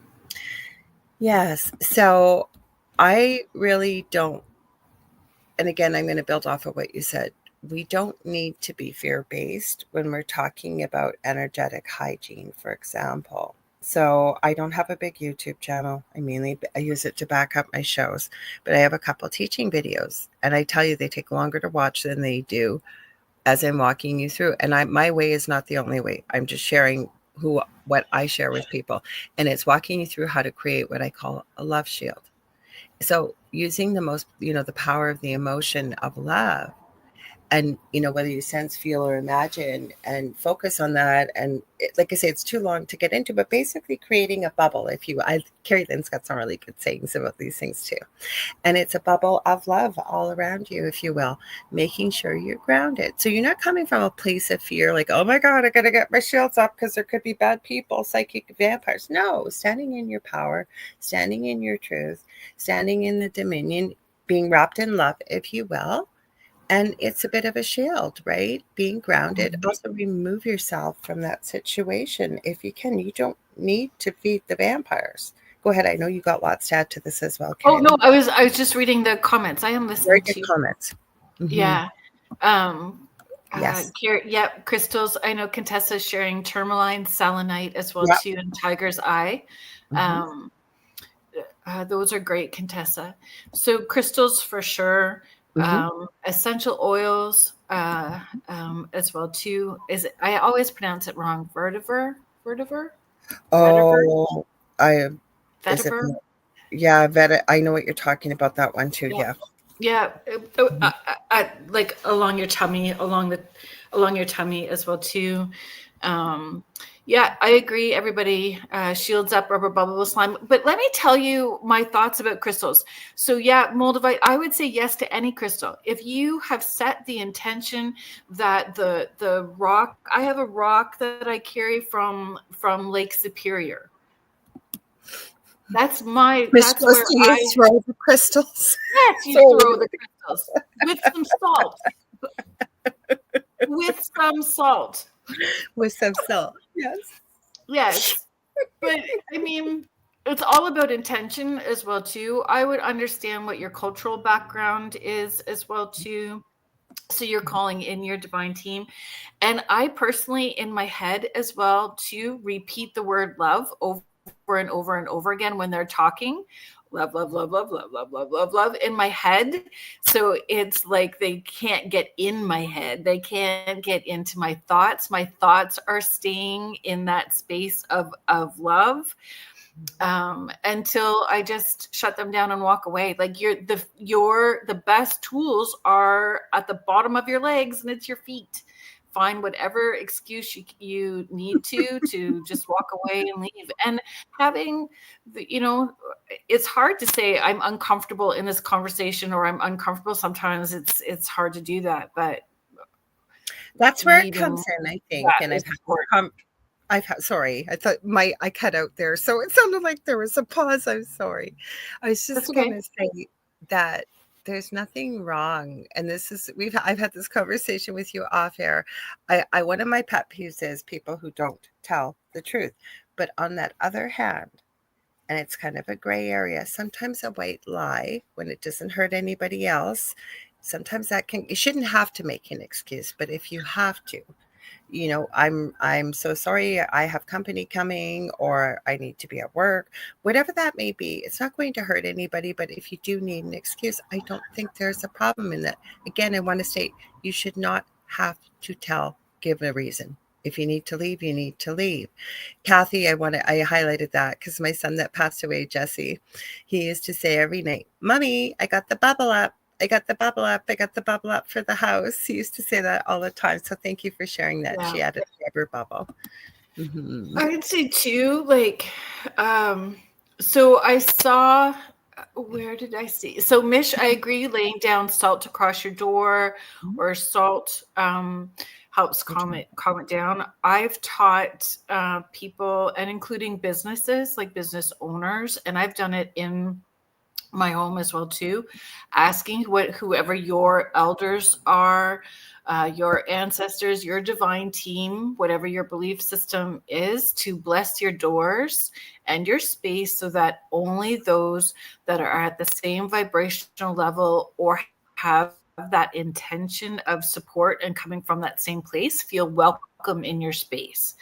Yes. So I really don't. And again, I'm going to build off of what you said. We don't need to be fear-based when we're talking about energetic hygiene, for example. So I don't have a big YouTube channel. I use it to back up my shows, but I have a couple teaching videos, and I tell you, they take longer to watch than they do as I'm walking you through. And my way is not the only way. I'm just sharing what I share with people, and it's walking you through how to create what I call a love shield. So using the power of the emotion of love, and whether you sense, feel, or imagine, and focus on that. And like I say, it's too long to get into, but basically creating a bubble. Kerrilynn's got some really good sayings about these things too. And it's a bubble of love all around you, if you will, making sure you're grounded. So you're not coming from a place of fear, like, oh my God, I got to get my shields up because there could be bad people, psychic vampires. No, standing in your power, standing in your truth, standing in the dominion, being wrapped in love, if you will. And it's a bit of a shield, right? Being grounded. Also remove yourself from that situation if you can. You don't need to feed the vampires. Go ahead. I know you got lots to add to this as well, Kerrilynn. Oh no, I was just reading the comments. I am listening Very to good comments. Yeah. Yes. Crystals. I know Contessa's sharing tourmaline, selenite as well too, and tiger's eye. Those are great, Contessa. So crystals for sure. Essential oils as well too. I always pronounce it wrong. Vetiver. Oh, Vetiver. I know what you're talking about. That one too. Yeah. Like along your tummy, along your tummy as well too. Yeah, I agree. Everybody shields up, rubber bubble slime. But let me tell you my thoughts about crystals. So yeah, Moldavite, I would say yes to any crystal. If you have set the intention that the rock, I have a rock that I carry from Lake Superior. That's where I throw the crystals. Yes, you throw the crystals with some salt. With some salt. Yes. But I mean, it's all about intention as well too. I would understand what your cultural background is as well too. So you're calling in your divine team. And I personally, in my head as well, to repeat the word love over and over and over again when they're talking. Love, love, love, love, love, love, love, love, love in my head. So it's like they can't get in my head. They can't get into my thoughts. My thoughts are staying in that space of love until I just shut them down and walk away. Like the best tools are at the bottom of your legs, and it's your feet. Find whatever excuse you need to just walk away and leave. And having, it's hard to say I'm uncomfortable in this conversation, or I'm uncomfortable. Sometimes it's hard to do that, but that's where it comes in, I think. And sorry, I thought I cut out there. So it sounded like there was a pause. I'm sorry. I was That's just okay. going to say that there's nothing wrong. And I've had this conversation with you off air. One of my pet peeves is people who don't tell the truth. But on that other hand, and it's kind of a gray area, sometimes a white lie when it doesn't hurt anybody else, sometimes you shouldn't have to make an excuse, but if you have to, I'm so sorry, I have company coming, or I need to be at work, whatever that may be. It's not going to hurt anybody, but if you do need an excuse, I don't think there's a problem in that. Again, I want to state, you should not have to give a reason. If you need to leave, you need to leave. Kathy, I highlighted that because my son that passed away, Jesse, he used to say every night, "Mommy, I got the bubble up. I got the bubble up. I got the bubble up for the house." He used to say that all the time. So thank you for sharing that. Yeah. She had a rubber bubble. Mm-hmm. I would say too, so I saw, where did I see? So Mish, I agree, laying down salt across your door or salt helps calm it down. I've taught people, and including businesses, like business owners, and I've done it in my home as well too, asking whoever your elders are, your ancestors, your divine team, whatever your belief system is, to bless your doors and your space so that only those that are at the same vibrational level or have that intention of support and coming from that same place feel welcome in your space.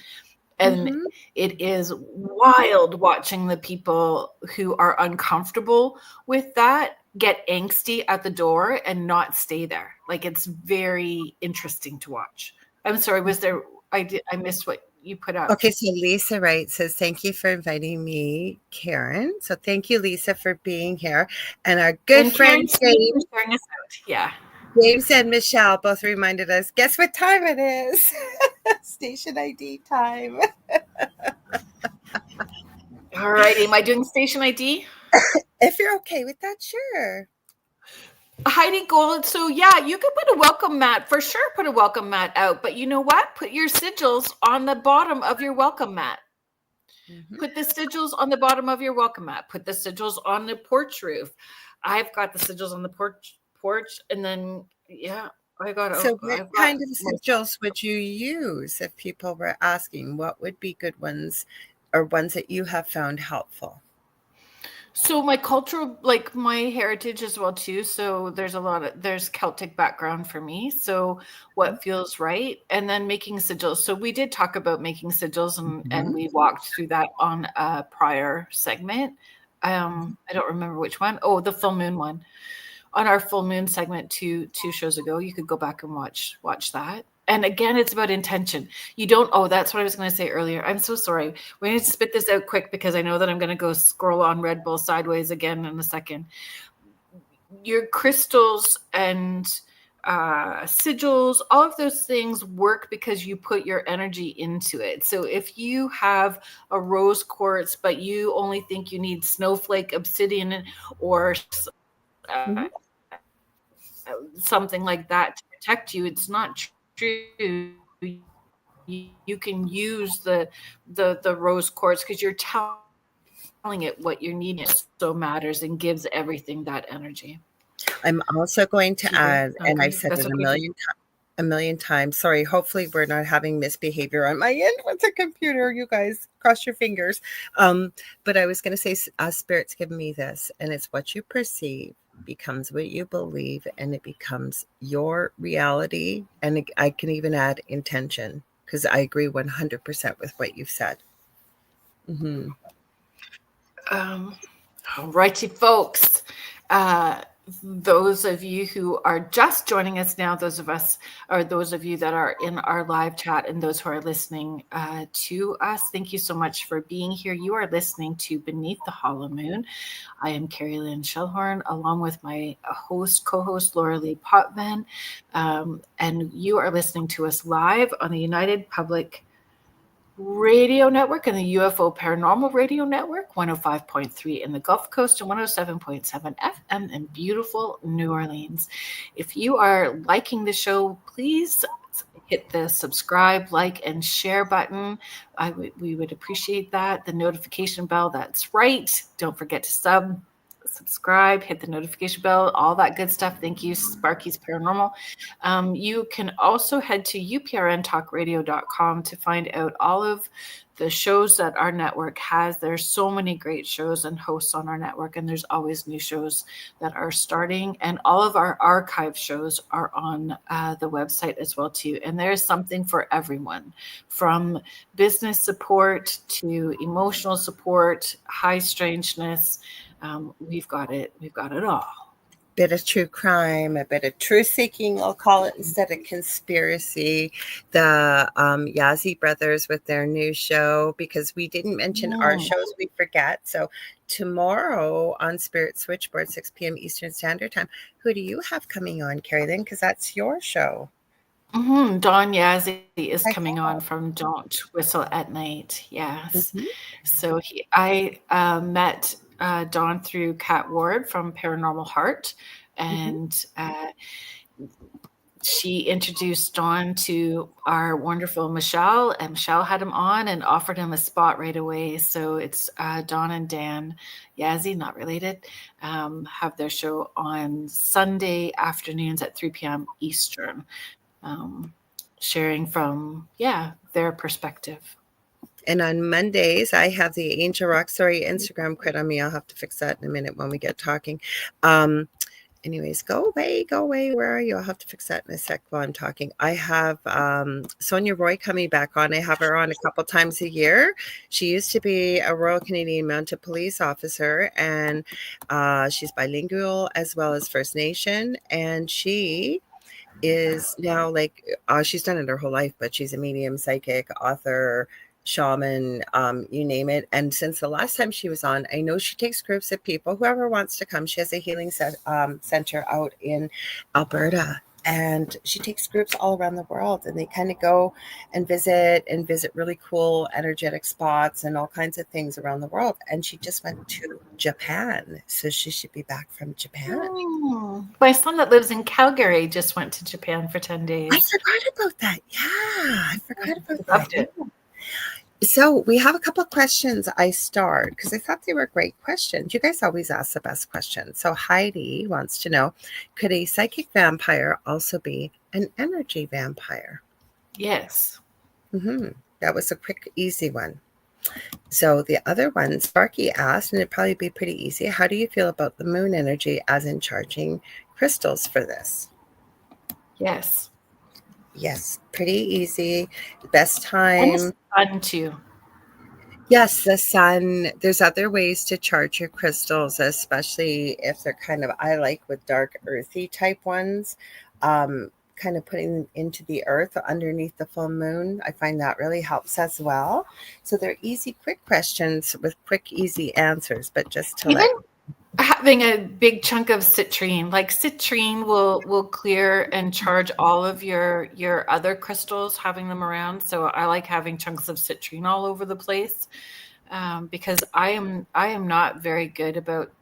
And it is wild watching the people who are uncomfortable with that get angsty at the door and not stay there. Like, it's very interesting to watch. I'm sorry, I missed what you put up. Okay, so Lisa Wright says, "Thank you for inviting me, Karen." So thank you, Lisa, for being here. And our good friend James, yeah. James and Michelle both reminded us, guess what time it is? Station ID time. All righty. Am I doing station ID? If you're okay with that, sure. Heidi Gold. So yeah, you could put a welcome mat, for sure, put a welcome mat out. But you know what? Put your sigils on the bottom of your welcome mat. Put the sigils on the bottom of your welcome mat. Put the sigils on the porch roof. I've got the sigils on the porch, and then So what kind of sigils would you use if people were asking? What would be good ones, or ones that you have found helpful? So my cultural, like my heritage as well too. So there's Celtic background for me. So what feels right, and then making sigils. So we did talk about making sigils, and we walked through that on a prior segment. I don't remember which one. Oh, the full moon one. On our full moon segment two shows ago. You could go back and watch that. And again, it's about intention. That's what I was going to say earlier. I'm so sorry. We're going to spit this out quick because I know that I'm going to go scroll on Red Bull sideways again in a second. Your crystals and sigils, all of those things work because you put your energy into it. So if you have a rose quartz, but you only think you need snowflake obsidian or something like that to protect you, it's not true. You can use the rose quartz because you're telling it what you're needing. It so matters and gives everything that energy. I'm also going to add, and I've said it a million times. Sorry, hopefully we're not having misbehavior on my end with the computer. You guys, cross your fingers. But I was going to say, Spirit's given me this, and it's what you perceive becomes what you believe, and it becomes your reality. And I can even add intention, because I agree 100% with what you've said. All righty, folks. Those of you who are just joining us now, those of you that are in our live chat, and those who are listening to us, thank you so much for being here. You are listening to Beneath the Hollow Moon. I am Kerrilynn Shellhorn, along with my co-host Lorilei Potvin, and you are listening to us live on the United Public Radio Network and the UFO Paranormal Radio Network, 105.3 in the Gulf Coast and 107.7 FM in beautiful New Orleans. If you are liking the show, please hit the subscribe, like, and share button. We would appreciate that. The notification bell, that's right. Don't forget to subscribe, hit the notification bell, all that good stuff. Thank you, Sparky's Paranormal. You can also head to uprntalkradio.com to find out all of the shows that our network has. There's so many great shows and hosts on our network, and there's always new shows that are starting. And all of our archive shows are on the website as well too. And there's something for everyone, from business support to emotional support, high strangeness. We've got it all. Bit of true crime, a bit of truth seeking, I'll call it, instead of conspiracy. The Yazzie brothers with their new show, because we didn't mention our shows, we forget. So tomorrow on Spirit Switchboard, 6 p.m. Eastern Standard Time, who do you have coming on, Kerrilynn? Because that's your show. Don Yazzie is coming on from Don't Whistle at Night. Yes. So I met Dawn through Kat Ward from Paranormal Heart, and she introduced Dawn to our wonderful Michelle, and Michelle had him on and offered him a spot right away. So it's Dawn and Dan Yazzie, not related, have their show on Sunday afternoons at 3 p.m. Eastern, sharing from their perspective. And on Mondays, I have the Angel Rock Story Instagram. Quit on me. I'll have to fix that in a minute when we get talking. Anyways, go away. Where are you? I'll have to fix that in a sec while I'm talking. I have Sonia Roy coming back on. I have her on a couple times a year. She used to be a Royal Canadian Mounted Police officer, and she's bilingual as well as First Nation. And she is now she's done it her whole life, but she's a medium, psychic, author, shaman, you name it. And since the last time she was on, I know she takes groups of people, whoever wants to come. She has a healing center out in Alberta, and she takes groups all around the world, and they kind of go and visit really cool energetic spots and all kinds of things around the world. And she just went to Japan, so she should be back from Japan. My son that lives in Calgary just went to Japan for 10 days. I forgot about that. I forgot about Loved that. it. So we have a couple of questions I starred because I thought they were great questions. You guys always ask the best questions. So Heidi wants to know, could a psychic vampire also be an energy vampire? Yes. That was a quick, easy one. So the other one, Sparky asked, and it'd probably be pretty easy, how do you feel about the moon energy as in charging crystals for this? Yes, pretty easy. Best time. And the sun too. Yes, the sun. There's other ways to charge your crystals, especially if they're I like with dark earthy type ones, kind of putting them into the earth underneath the full moon. I find that really helps as well. So they're easy, quick questions with quick, easy answers, but just to having a big chunk of citrine, like citrine will clear and charge all of your other crystals, having them around. So I like having chunks of citrine all over the place, because I am not very good about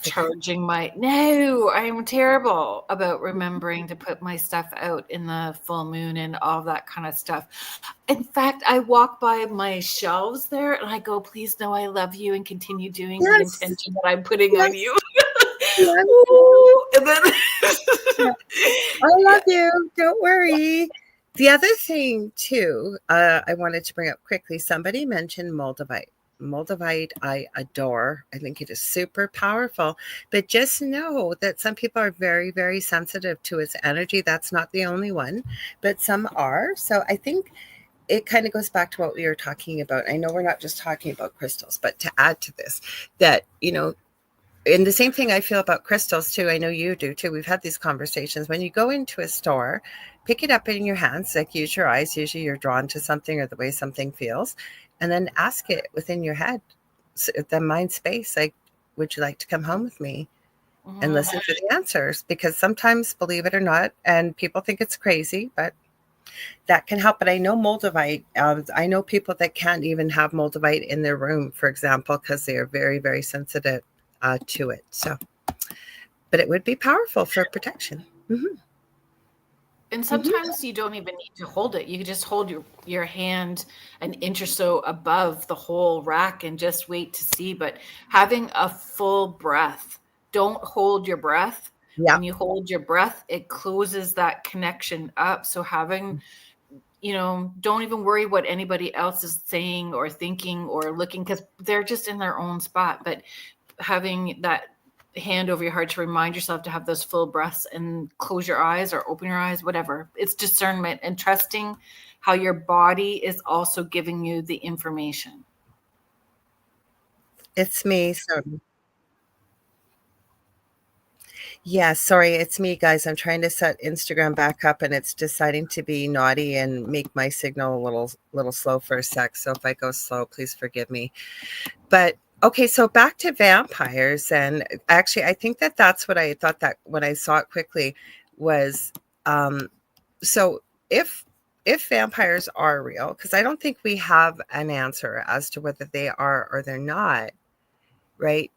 charging I am terrible about remembering to put my stuff out in the full moon and all that kind of stuff. In fact, I walk by my shelves there and I go, please know I love you, and continue doing the intention that I'm putting on you. And then I love you. Don't worry. The other thing too, I wanted to bring up quickly, somebody mentioned Moldavite. Moldavite, I adore. I think it is super powerful, but just know that some people are very, very sensitive to its energy. That's not the only one, but some are. So I think it kind of goes back to what we were talking about. I know we're not just talking about crystals, but to add to this, that, and the same thing I feel about crystals too. I know you do too. We've had these conversations. When you go into a store, pick it up in your hands, use your eyes. Usually you're drawn to something or the way something feels. And then ask it within your head, the mind space, would you like to come home with me? And listen for the answers, because sometimes, believe it or not, and people think it's crazy, but that can help. But I know Moldavite, I know people that can't even have Moldavite in their room, for example, because they are very, very sensitive to it. So, but it would be powerful for protection. And sometimes you don't even need to hold it. You can just hold your hand an inch or so above the whole rack and just wait to see. But having a full breath, don't hold your breath. Yeah. When you hold your breath, it closes that connection up. So having, don't even worry what anybody else is saying or thinking or looking, because they're just in their own spot. But having that hand over your heart to remind yourself to have those full breaths and close your eyes or open your eyes, whatever. It's discernment and trusting how your body is also giving you the information. It's me. So yeah, sorry, it's me, guys. I'm trying to set Instagram back up and it's deciding to be naughty and make my signal a little slow for a sec. So if I go slow, please forgive me. But okay, so back to vampires. And actually, I think that's what I thought, that when I saw it quickly was, so if vampires are real, because I don't think we have an answer as to whether they are or they're not, right?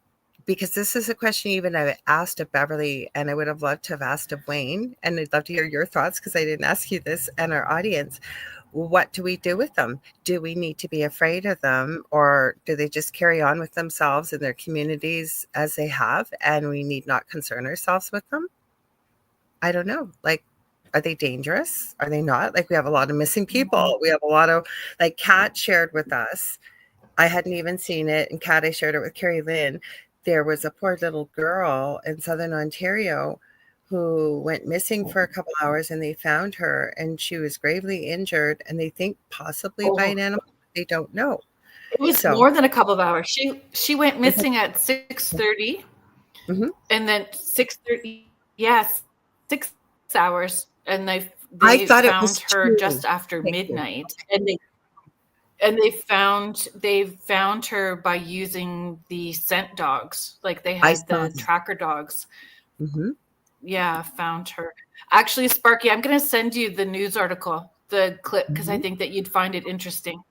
Because this is a question even I asked of Beverly, and I would have loved to have asked of Wayne, and I'd love to hear your thoughts because I didn't ask you this and our audience. What do we do with them? Do we need to be afraid of them, or do they just carry on with themselves in their communities as they have, and we need not concern ourselves with them? I don't know. Like, are they dangerous? Are they not? Like, we have a lot of missing people. We have a lot of, like, Kat shared with us. I hadn't even seen it, and Kat, I shared it with Kerrilynn. There was a poor little girl in Southern Ontario who went missing for a couple hours, and they found her, and she was gravely injured, and they think possibly by an animal. They don't know. It was more than a couple of hours. She went missing at 6:30, and then 6:30, yes, 6 hours, and they found her just after midnight, and they found her by using the scent dogs. Like, they had the tracker dogs. Yeah, found her. Actually, Sparky, I'm going to send you the news article, the clip, because I think that you'd find it interesting.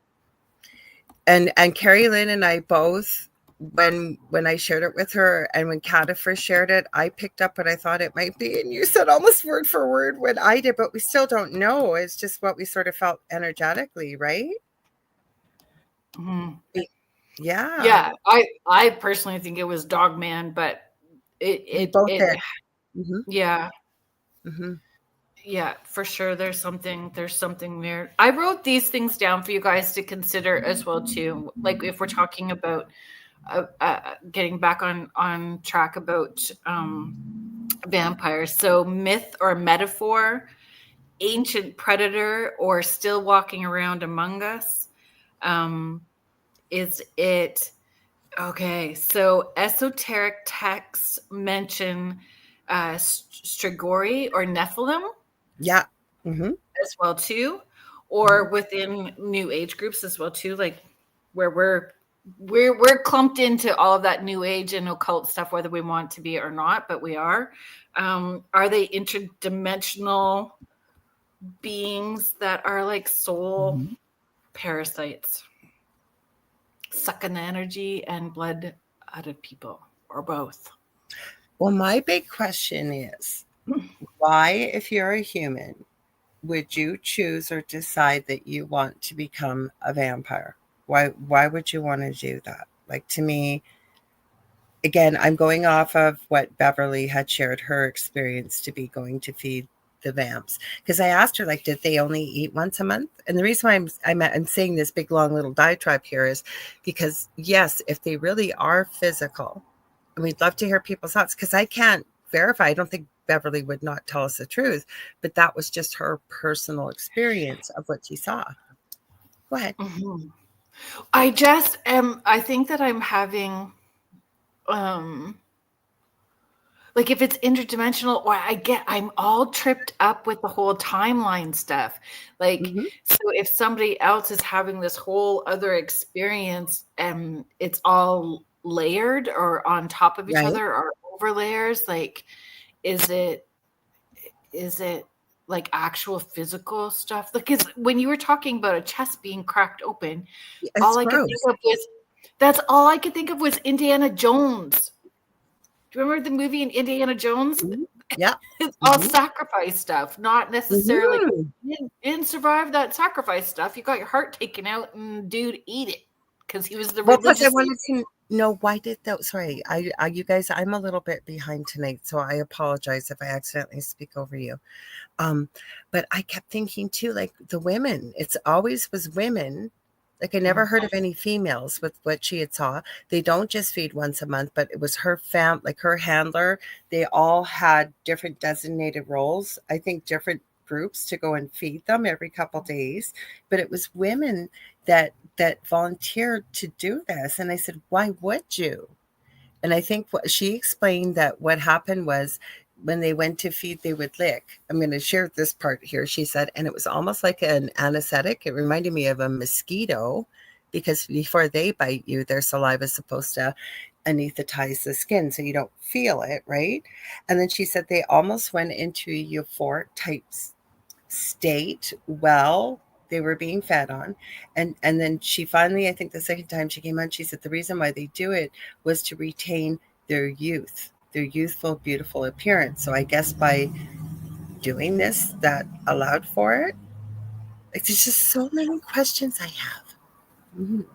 And Kerrilynn and I both, when I shared it with her, and when Kata first shared it, I picked up what I thought it might be, and you said almost word for word what I did, but we still don't know. It's just what we sort of felt energetically, right? Yeah. I personally think it was Dogman, but it yeah. Yeah, for sure. There's something there. I wrote these things down for you guys to consider as well too. Like, if we're talking about getting back on track about vampires. So, myth or metaphor, ancient predator, or still walking around among us. Is it okay? So, esoteric texts mention Strigoi or Nephilim. Yeah. As well too, or within new age groups as well too, like where we're clumped into all of that new age and occult stuff, whether we want to be or not, but we are. Are they interdimensional beings that are like soul parasites, sucking the energy and blood out of people, or both? Well, my big question is, why, if you're a human, would you choose or decide that you want to become a vampire? Why would you want to do that? Like, to me, again, I'm going off of what Beverly had shared her experience to be going to feed the vamps. Because I asked her, like, did they only eat once a month? And the reason why I'm saying this big, long, little diatribe here is because, yes, if they really are physical, and we'd love to hear people's thoughts, because I can't verify. I don't think Beverly would not tell us the truth, but that was just her personal experience of what she saw. Go ahead. I just I think that I'm having like, if it's interdimensional, or I'm all tripped up with the whole timeline stuff. Like, so if somebody else is having this whole other experience and it's all layered or on top of each other or over layers, like, is it like actual physical stuff? Like, when you were talking about a chest being cracked open, all I could think of was Indiana Jones. Do you remember the movie in Indiana Jones? Yeah. It's all sacrifice stuff, not necessarily. Mhm. You didn't survive that sacrifice stuff. You got your heart taken out, and dude, eat it because he was the Well, plus I religious. wanted to know why did that. Sorry, you guys, I'm a little bit behind tonight, so I apologize if I accidentally speak over you. But I kept thinking too, like the women. It's always was women. Like I never heard of any females with what she had saw. They don't just feed once a month, but it was her like her handler. They all had different designated roles. I think different groups to go and feed them every couple days. But it was women that volunteered to do this. And I said, why would you? And I think what she explained that what happened was when they went to feed, they would lick. I'm going to share this part here. She said, and it was almost like an anesthetic. It reminded me of a mosquito because before they bite you, their saliva is supposed to anesthetize the skin so you don't feel it, right? And then she said they almost went into a euphoric type state while they were being fed on. And then she finally, I think the second time she came on, she said the reason why they do it was to retain their youth, their youthful, beautiful appearance. So I guess by doing this, that allowed for it. Like, there's just so many questions I have. Mhm.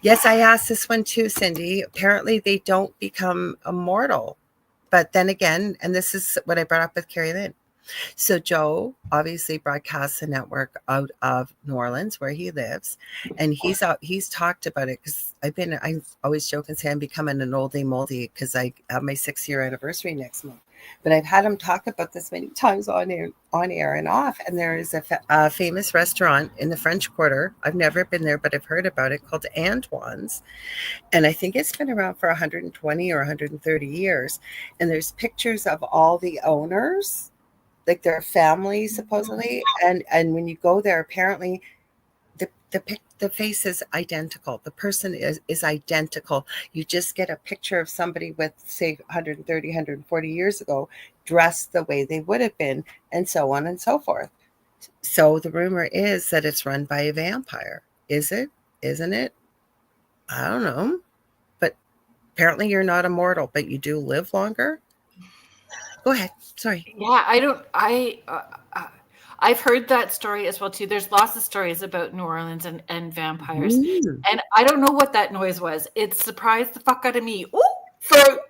Yes, I asked this one too, Cindy. Apparently they don't become immortal. But then again, and this is what I brought up with Kerrilynn. So Joe obviously broadcasts a network out of New Orleans where he lives, and he's talked about it because I always joke and say I'm becoming an oldie moldy because I have my 6-year anniversary next month. But I've had him talk about this many times on air and off. And there is a famous restaurant in the French Quarter. I've never been there, but I've heard about it, called Antoine's. And I think it's been around for 120 or 130 years. And there's pictures of all the owners, like their family supposedly, and when you go there, apparently the face is identical. The person is identical. You just get a picture of somebody with, say, 130, 140 years ago, dressed the way they would have been, and so on and so forth. So the rumor is that it's run by a vampire. Is it? Isn't it? I don't know. But apparently you're not immortal, but you do live longer. Go ahead. Sorry. Yeah, I've heard that story as well too. There's lots of stories about New Orleans and vampires, and I don't know what that noise was. It surprised the fuck out of me. Oh,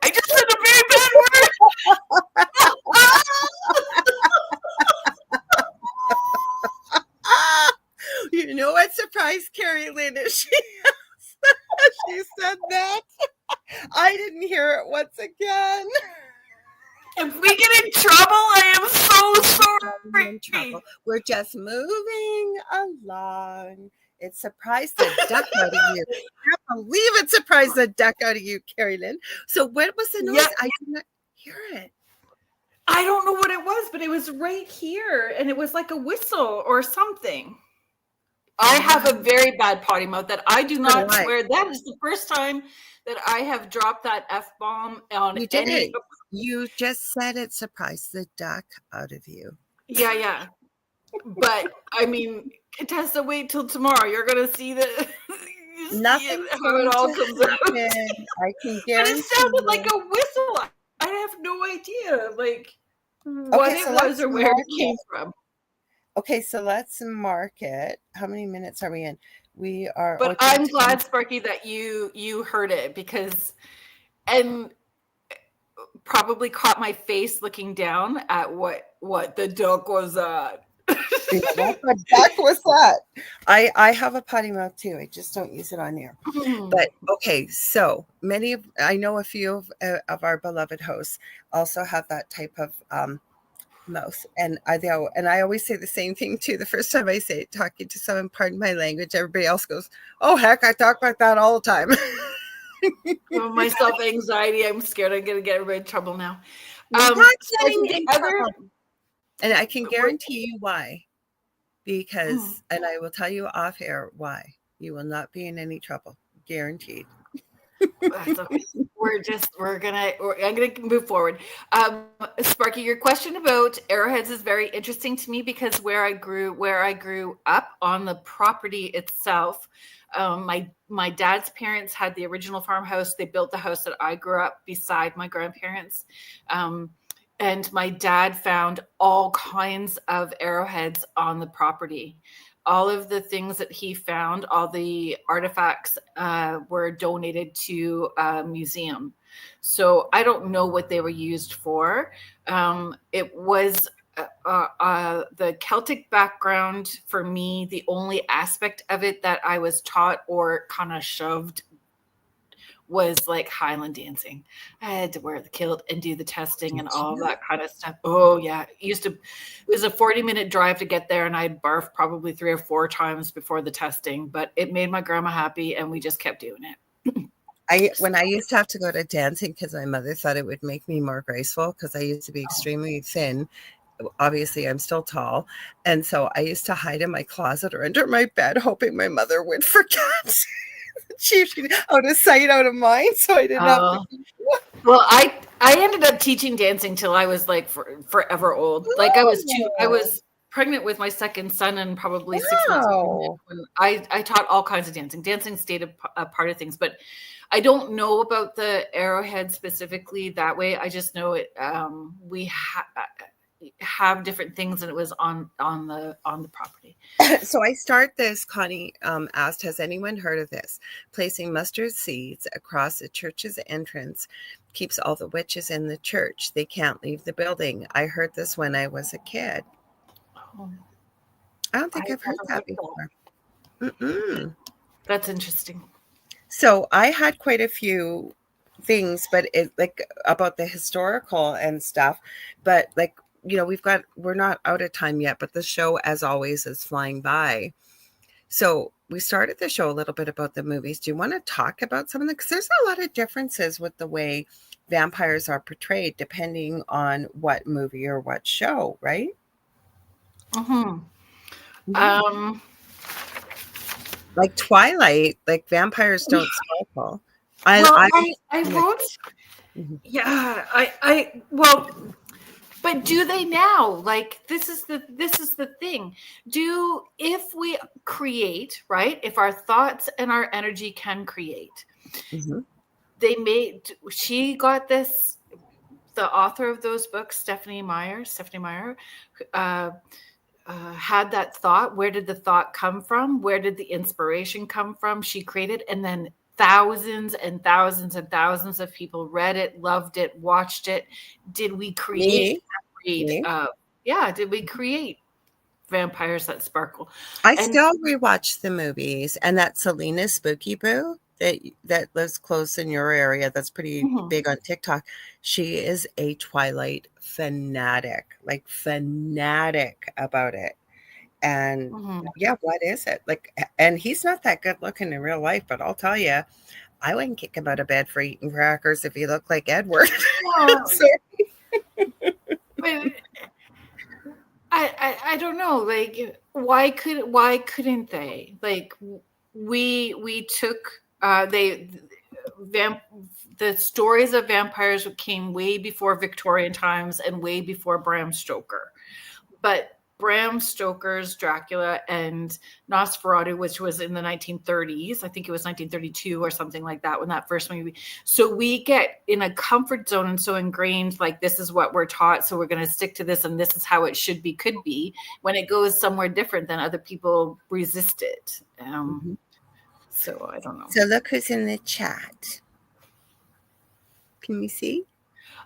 I just said a very bad word. You know what surprised Kerrilynn is she said that. I didn't hear it once again. If we get in trouble, I am so sorry. We're just moving along. It surprised the duck out of you. I can't believe it surprised the duck out of you, Kerrilynn. So what was the noise? Yeah. I did not hear it. I don't know what it was, but it was right here, and it was like a whistle or something. I have a very bad potty mouth that I do not swear. That is the first time that I have dropped that F-bomb on any. You just said it surprised the duck out of you. Yeah. But I mean, Contessa, wait till tomorrow. You're gonna see that. Nothing how it all comes out. I can guarantee. But it sounded like a whistle. I have no idea, like what it was or where it came from. Okay, so let's mark it. How many minutes are we in? We are. But I'm glad, Sparky, that you heard it and probably caught my face looking down at what the duck was at. What the duck was that? I have a potty mouth too. I just don't use it on air. But okay, so I know a few of our beloved hosts also have that type of mouth, and I always say the same thing too. The first time I say it, talking to someone, pardon my language, everybody else goes, "Oh heck, I talk like that all the time." Well, my self-anxiety, I'm scared I'm gonna get everybody in trouble now. And I can guarantee you why. Because, and I will tell you off air why. You will not be in any trouble. Guaranteed. That's okay. I'm gonna move forward. Sparky, your question about arrowheads is very interesting to me because where I grew up on the property itself, my dad's parents had the original farmhouse. They built the house that I grew up beside my grandparents. And my dad found all kinds of arrowheads on the property. All of the things that he found, all the artifacts were donated to a museum. So I don't know what they were used for. It was the Celtic background for me. The only aspect of it that I was taught or kind of shoved was like Highland dancing. I had to wear the kilt and do the testing and all that kind of stuff. Oh yeah. It was a 40-minute drive to get there and I'd barf probably 3 or 4 times before the testing, but it made my grandma happy and we just kept doing it. When I used to have to go to dancing because my mother thought it would make me more graceful because I used to be extremely thin. Obviously, I'm still tall. And so I used to hide in my closet or under my bed, hoping my mother would forget. She out of sight, out of mind. So I didn't have to. Well, I ended up teaching dancing till I was like forever old. Like I was pregnant with my second son and probably 6 months pregnant when I taught all kinds of dancing. Dancing stayed a part of things, but I don't know about the arrowhead specifically that way. I just know it. We have different things, and it was on the property. So I start this. Connie asked, "Has anyone heard of this? Placing mustard seeds across the church's entrance keeps all the witches in the church. They can't leave the building. I heard this when I was a kid." Oh, I don't think I've heard that before. That's interesting. So I had quite a few things, but it like about the historical and stuff, but like, you know, we're not out of time yet, but the show as always is flying by. So we started the show a little bit about the movies. Do you want to talk about some of them? Because there's a lot of differences with the way vampires are portrayed depending on what movie or what show, right? Like Twilight, like vampires don't sparkle. I wrote, well, but do they now? Like this is the thing. If we create, right? If our thoughts and our energy can create, she got this. The author of those books, Stephanie Meyer, had that thought. Where did the thought come from? Where did the inspiration come from? She created, and then thousands and thousands and thousands of people read it, loved it, watched it. Did we create? Did we create vampires that sparkle? I still rewatch the movies, and that Selena Spooky Boo that lives close in your area, that's pretty big on TikTok. She is a Twilight fanatic about it. And what is it like? And he's not that good looking in real life, but I'll tell you, I wouldn't kick him out of bed for eating crackers if he looked like Edward. I don't know. Like, why couldn't they? Like, we took the stories of vampires came way before Victorian times and way before Bram Stoker, but Bram Stoker's Dracula and Nosferatu, which was in the 1930s. I think it was 1932 or something like that when that first movie. So we get in a comfort zone and so ingrained, like this is what we're taught. So we're going to stick to this and this is how it could be. When it goes somewhere different, then other people resist it. So I don't know. So look who's in the chat. Can you see?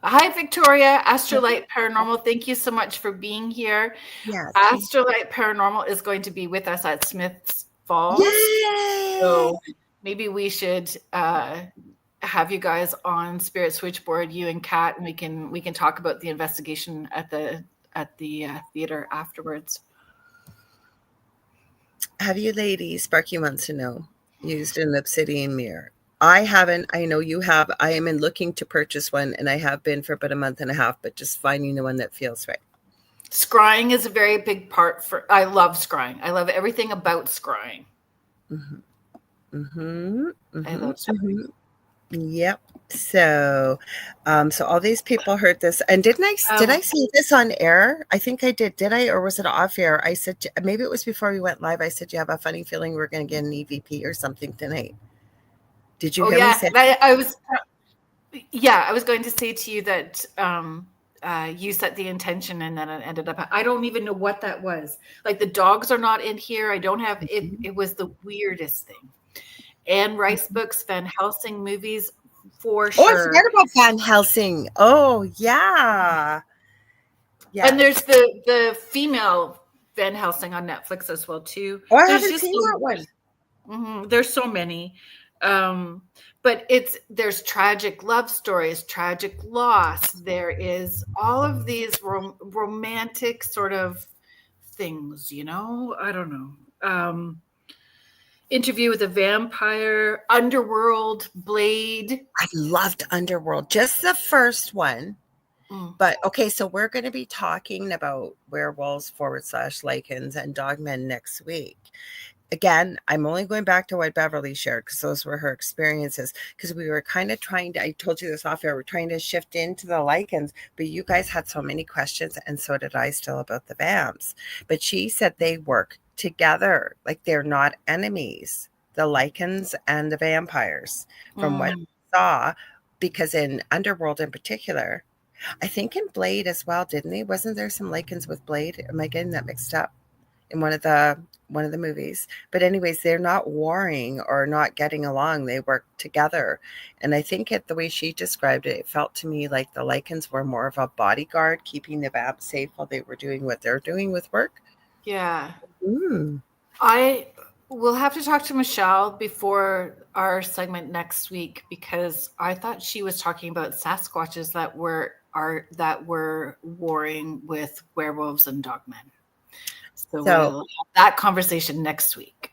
Hi, Victoria, Astrolight Paranormal. Thank you so much for being here. Yes. Astrolight Paranormal is going to be with us at Smith's Falls. Yay! So maybe we should have you guys on Spirit Switchboard, you and Kat, and we can talk about the investigation at the theater afterwards. Have you ladies, Sparky wants to know, used an obsidian mirror? I haven't. I know you have. I am looking to purchase one, and I have been for about a month and a half, but just finding the one that feels right. Scrying is a very big part I love scrying. I love everything about scrying. I love scrying. Yep. So, so all these people heard this, and did I see this on air? I think I did. Did I, or was it off air? I said maybe it was before we went live. I said you have a funny feeling we're going to get an EVP or something tonight. Did you hear me say? I was going to say to you that you set the intention, and then it ended up. I don't even know what that was. Like the dogs are not in here. I don't have it. It was the weirdest thing. Anne Rice books, Van Helsing movies, for sure. Oh, I forgot about Van Helsing. Oh, yeah. Yeah. And there's the female Van Helsing on Netflix as well too. Oh, I haven't seen that one. Mm-hmm, there's so many. But there's tragic love stories, tragic loss. There is all of these romantic sort of things, I don't know. Interview with a Vampire, Underworld, Blade. I loved Underworld, just the first one. But okay, so we're going to be talking about werewolves / lichens and dogmen next week. Again, I'm only going back to what Beverly shared because those were her experiences. Because we were kind of trying to, I told you this off air, we're trying to shift into the lichens, but you guys had so many questions, and so did I still about the vamps. But she said they work together, like they're not enemies, the lichens and the vampires, from what we saw. Because in Underworld in particular, I think in Blade as well, didn't he? Wasn't there some lichens with Blade? Am I getting that mixed up? In one of the movies. But anyways, they're not warring or not getting along. They work together. And I think the way she described it, it felt to me like the lichens were more of a bodyguard, keeping the vamps safe while they were doing what they're doing with work. Yeah. I will have to talk to Michelle before our segment next week, because I thought she was talking about Sasquatches that were warring with werewolves and dogmen. So we'll have that conversation next week.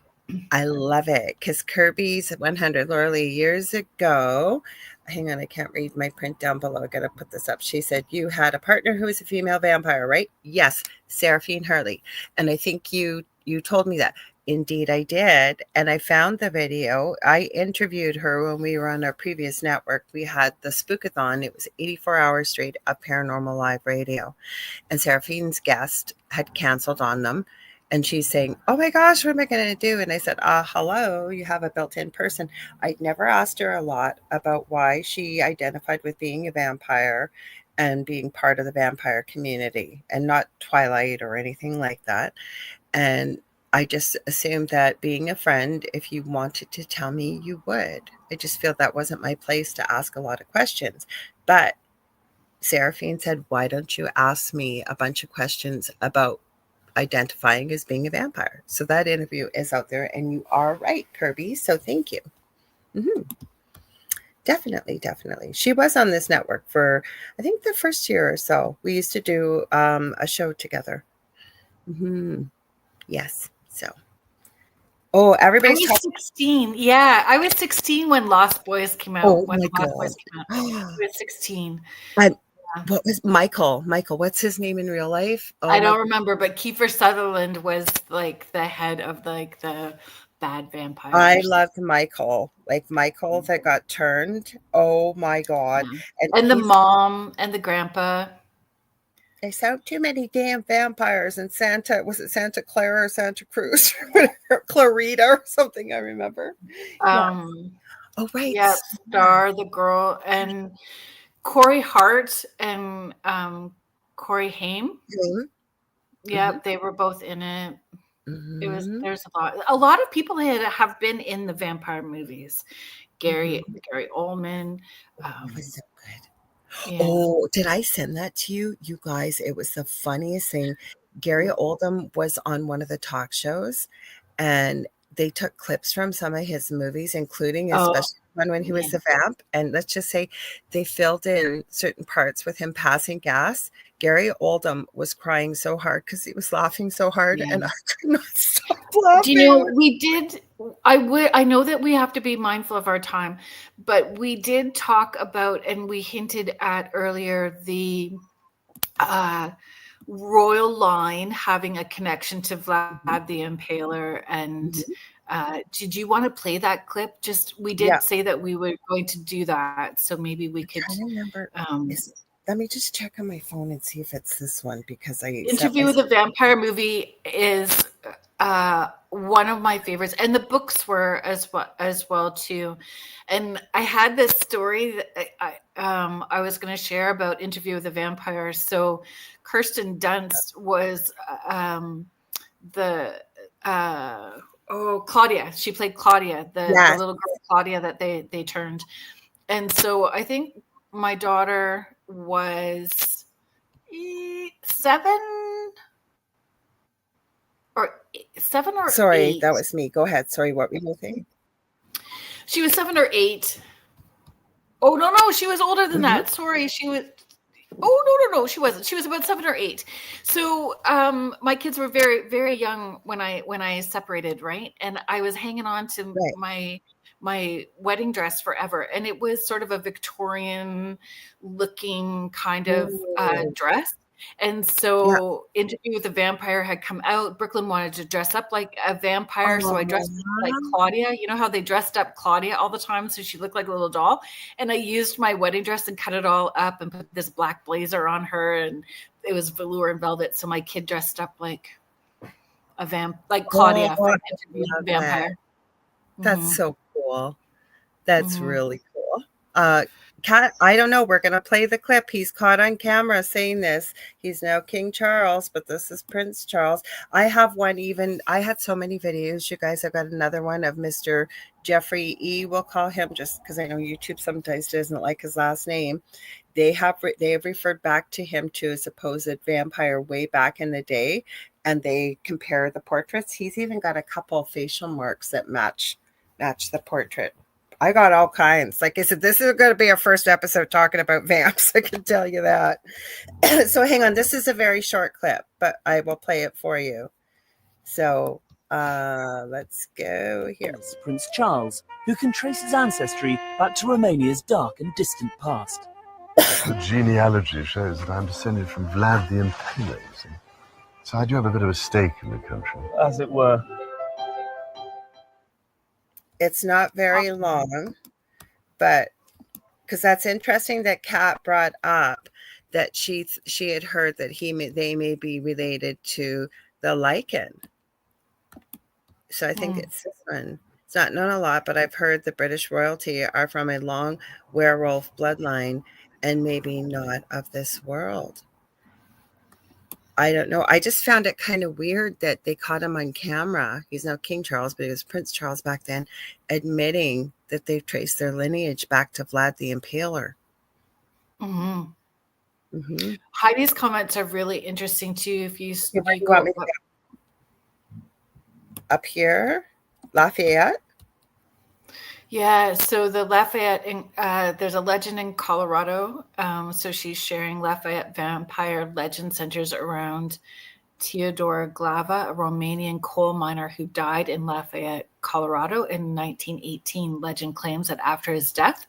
I love it, because Kirby's 100 Lorilei years ago, hang on, I can't read my print down below. I got to put this up. She said, you had a partner who was a female vampire, right? Yes, Seraphine Hurley. And I think you told me that. Indeed, I did. And I found the video. I interviewed her when we were on our previous network. We had the Spookathon. It was 84 hours straight of Paranormal Live Radio. And Seraphine's guest had canceled on them. And she's saying, oh my gosh, what am I going to do? And I said, hello, you have a built-in person. I'd never asked her a lot about why she identified with being a vampire and being part of the vampire community, and not Twilight or anything like that. And I just assumed that being a friend, if you wanted to tell me, you would. I just feel that wasn't my place to ask a lot of questions. But Seraphine said, why don't you ask me a bunch of questions about identifying as being a vampire? So that interview is out there, and you are right, Kirby. So thank you. Definitely. She was on this network for, I think, the first year or so. We used to do a show together. Yes. So, everybody's I was 16. Yeah, I was 16 when Lost Boys came out. Oh when my Lost God. Boys came out. I was 16. What was Michael? What's his name in real life? I don't remember, but Kiefer Sutherland was like the head of like the bad vampires. I loved Michael. Like Michael that got turned. Oh my God. And the mom and the grandpa. They sound too many damn vampires. And was it Santa Clara or Santa Cruz? Clarita or something, I remember. Oh, right. Yeah, Star, the girl, and Corey Hart and Corey Haim. Yeah, they were both in it. There's a lot of people that have been in the vampire movies. Gary Oldman. It was so good. Oh, did I send that to you? You guys, it was the funniest thing. Gary Oldman was on one of the talk shows, and they took clips from some of his movies, including especially one when he was the vamp. And let's just say they filled in certain parts with him passing gas. Gary Oldman was crying so hard because he was laughing so hard, and I could not stop laughing. Do you know, we did, I know that we have to be mindful of our time, but we did talk about, and we hinted at earlier, the royal line having a connection to Vlad the Impaler and Did you want to play that clip? We did say that we were going to do that, so maybe we could. I remember. Let me just check on my phone and see if it's this one, because Interview with a Vampire movie is one of my favorites, and the books were as well too. And I had this story that I was going to share about Interview with a Vampire. So Kirsten Dunst was Claudia. She played Claudia, the little girl Claudia that they turned. And so I think my daughter was 7 or Sorry, 8. that was me. Go ahead. Sorry, what were you saying? She was 7 or 8. Oh no, she was older than that. Sorry, she was. Oh no, she wasn't. She was about 7 or 8. So my kids were very, very young when I separated, right? And I was hanging on to my wedding dress forever, and it was sort of a Victorian looking kind of dress. And so Interview with the Vampire had come out. Brooklyn wanted to dress up like a vampire, so I dressed up like Claudia. You know how they dressed up Claudia all the time, so she looked like a little doll. And I used my wedding dress and cut it all up and put this black blazer on her, and it was velour and velvet. So my kid dressed up like like Claudia from Interview with the Vampire. That's so cool. That's really cool. Kat, I don't know. We're going to play the clip. He's caught on camera saying this. He's now King Charles, but this is Prince Charles. I have one I had so many videos, you guys. I've got another one of Mr. Jeffrey E. We'll call him, just because I know YouTube sometimes doesn't like his last name. They have referred back to him to a supposed vampire way back in the day, and they compare the portraits. He's even got a couple of facial marks that match the portrait. I got all kinds. Like I said, this is going to be our first episode talking about vamps. I can tell you that. So hang on. This is a very short clip, but I will play it for you. So let's go here. It's Prince Charles, who can trace his ancestry back to Romania's dark and distant past. The genealogy shows that I'm descended from Vlad the Impaler, you see. So I do have a bit of a stake in the country. As it were. It's not very long, but because that's interesting that Kat brought up that she had heard that they may be related to the Lycan. So I think it's this one. It's not known a lot, but I've heard the British royalty are from a long werewolf bloodline and maybe not of this world. I don't know. I just found it kind of weird that they caught him on camera. He's now King Charles, but he was Prince Charles back then, admitting that they've traced their lineage back to Vlad the Impaler. Heidi's comments are really interesting too. If you want me up here, Lafayette. Yeah, so the Lafayette, there's a legend in Colorado. So she's sharing Lafayette vampire legend centers around Teodor Glava, a Romanian coal miner who died in Lafayette, Colorado in 1918. Legend claims that after his death,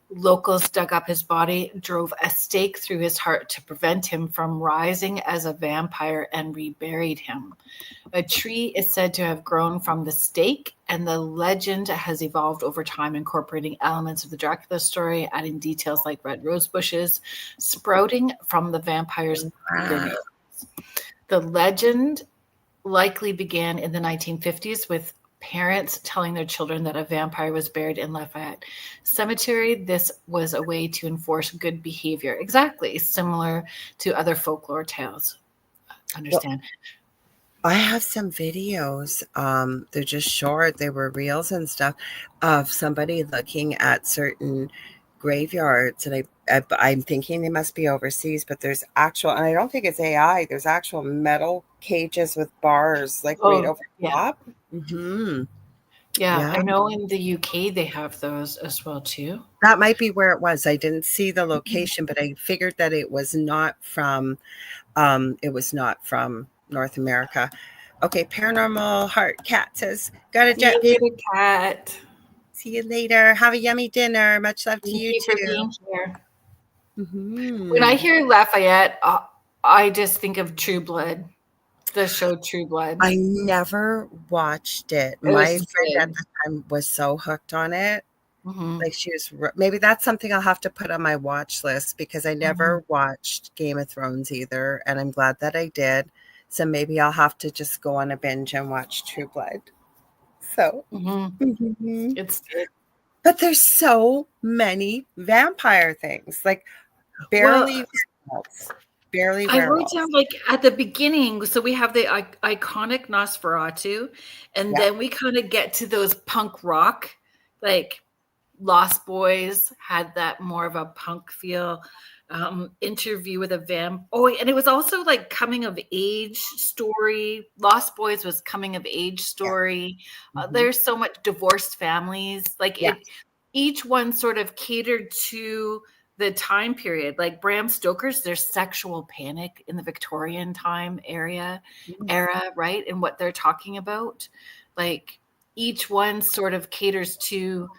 locals dug up his body, drove a stake through his heart to prevent him from rising as a vampire, and reburied him. A tree is said to have grown from the stake, and the legend has evolved over time, incorporating elements of the Dracula story, adding details like red rose bushes sprouting from the vampire's fingernails. The legend likely began in the 1950s with parents telling their children that a vampire was buried in Lafayette Cemetery. This was a way to enforce good behavior. Exactly. Similar to other folklore tales. Understand. Well, I have some videos. They're just short. They were reels and stuff of somebody looking at certain graveyards. And I'm thinking they must be overseas, but there's actual, and I don't think it's AI. There's actual metal cages with bars like right over top. Yeah, I know in the UK they have those as well too. That might be where it was. I didn't see the location, but I figured that it was not from North America. Okay, Paranormal Heart Cat says, got a jet. See you later, Cat. See you later. Have a yummy dinner. Much love to you for too. Being here. When I hear Lafayette, I just think of True Blood. The show True Blood. I never watched it. It was My friend at good. the time was so hooked on it. Mhm. Like she was, maybe that's something I'll have to put on my watch list because I never watched Game of Thrones either. And I'm glad that I did. So maybe I'll have to just go on a binge and watch True Blood. So, Mhm. It's good. but there's so many vampire things, like barely werewolves. Barely I wrote werewolves. down like at the beginning, so we have the iconic Nosferatu, and Yeah. then we kind of get to those punk rock, like Lost Boys had that more of a punk feel. Interview with a Vamp. Oh, and it was also like coming of age story. Lost Boys was coming of age story. There's so much divorced families. Like each one sort of catered to the time period. Like Bram Stoker's, there's sexual panic in the Victorian time era, right? And what they're talking about. Like each one sort of caters to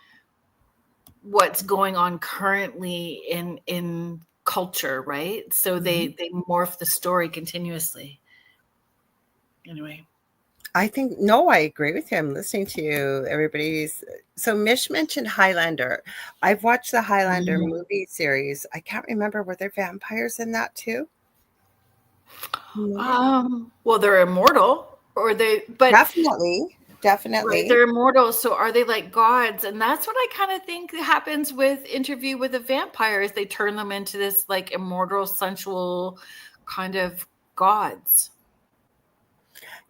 what's going on currently in culture, right? So they morph the story continuously. Anyway, I agree with you. I'm listening to you. So Mish mentioned Highlander. I've watched the Highlander movie series. I can't remember, were there vampires in that too? Well, they're immortal, but definitely. Right, they're immortal. So are they like gods? And that's what I kind of think happens with Interview with a Vampire is they turn them into this like immortal, sensual kind of gods.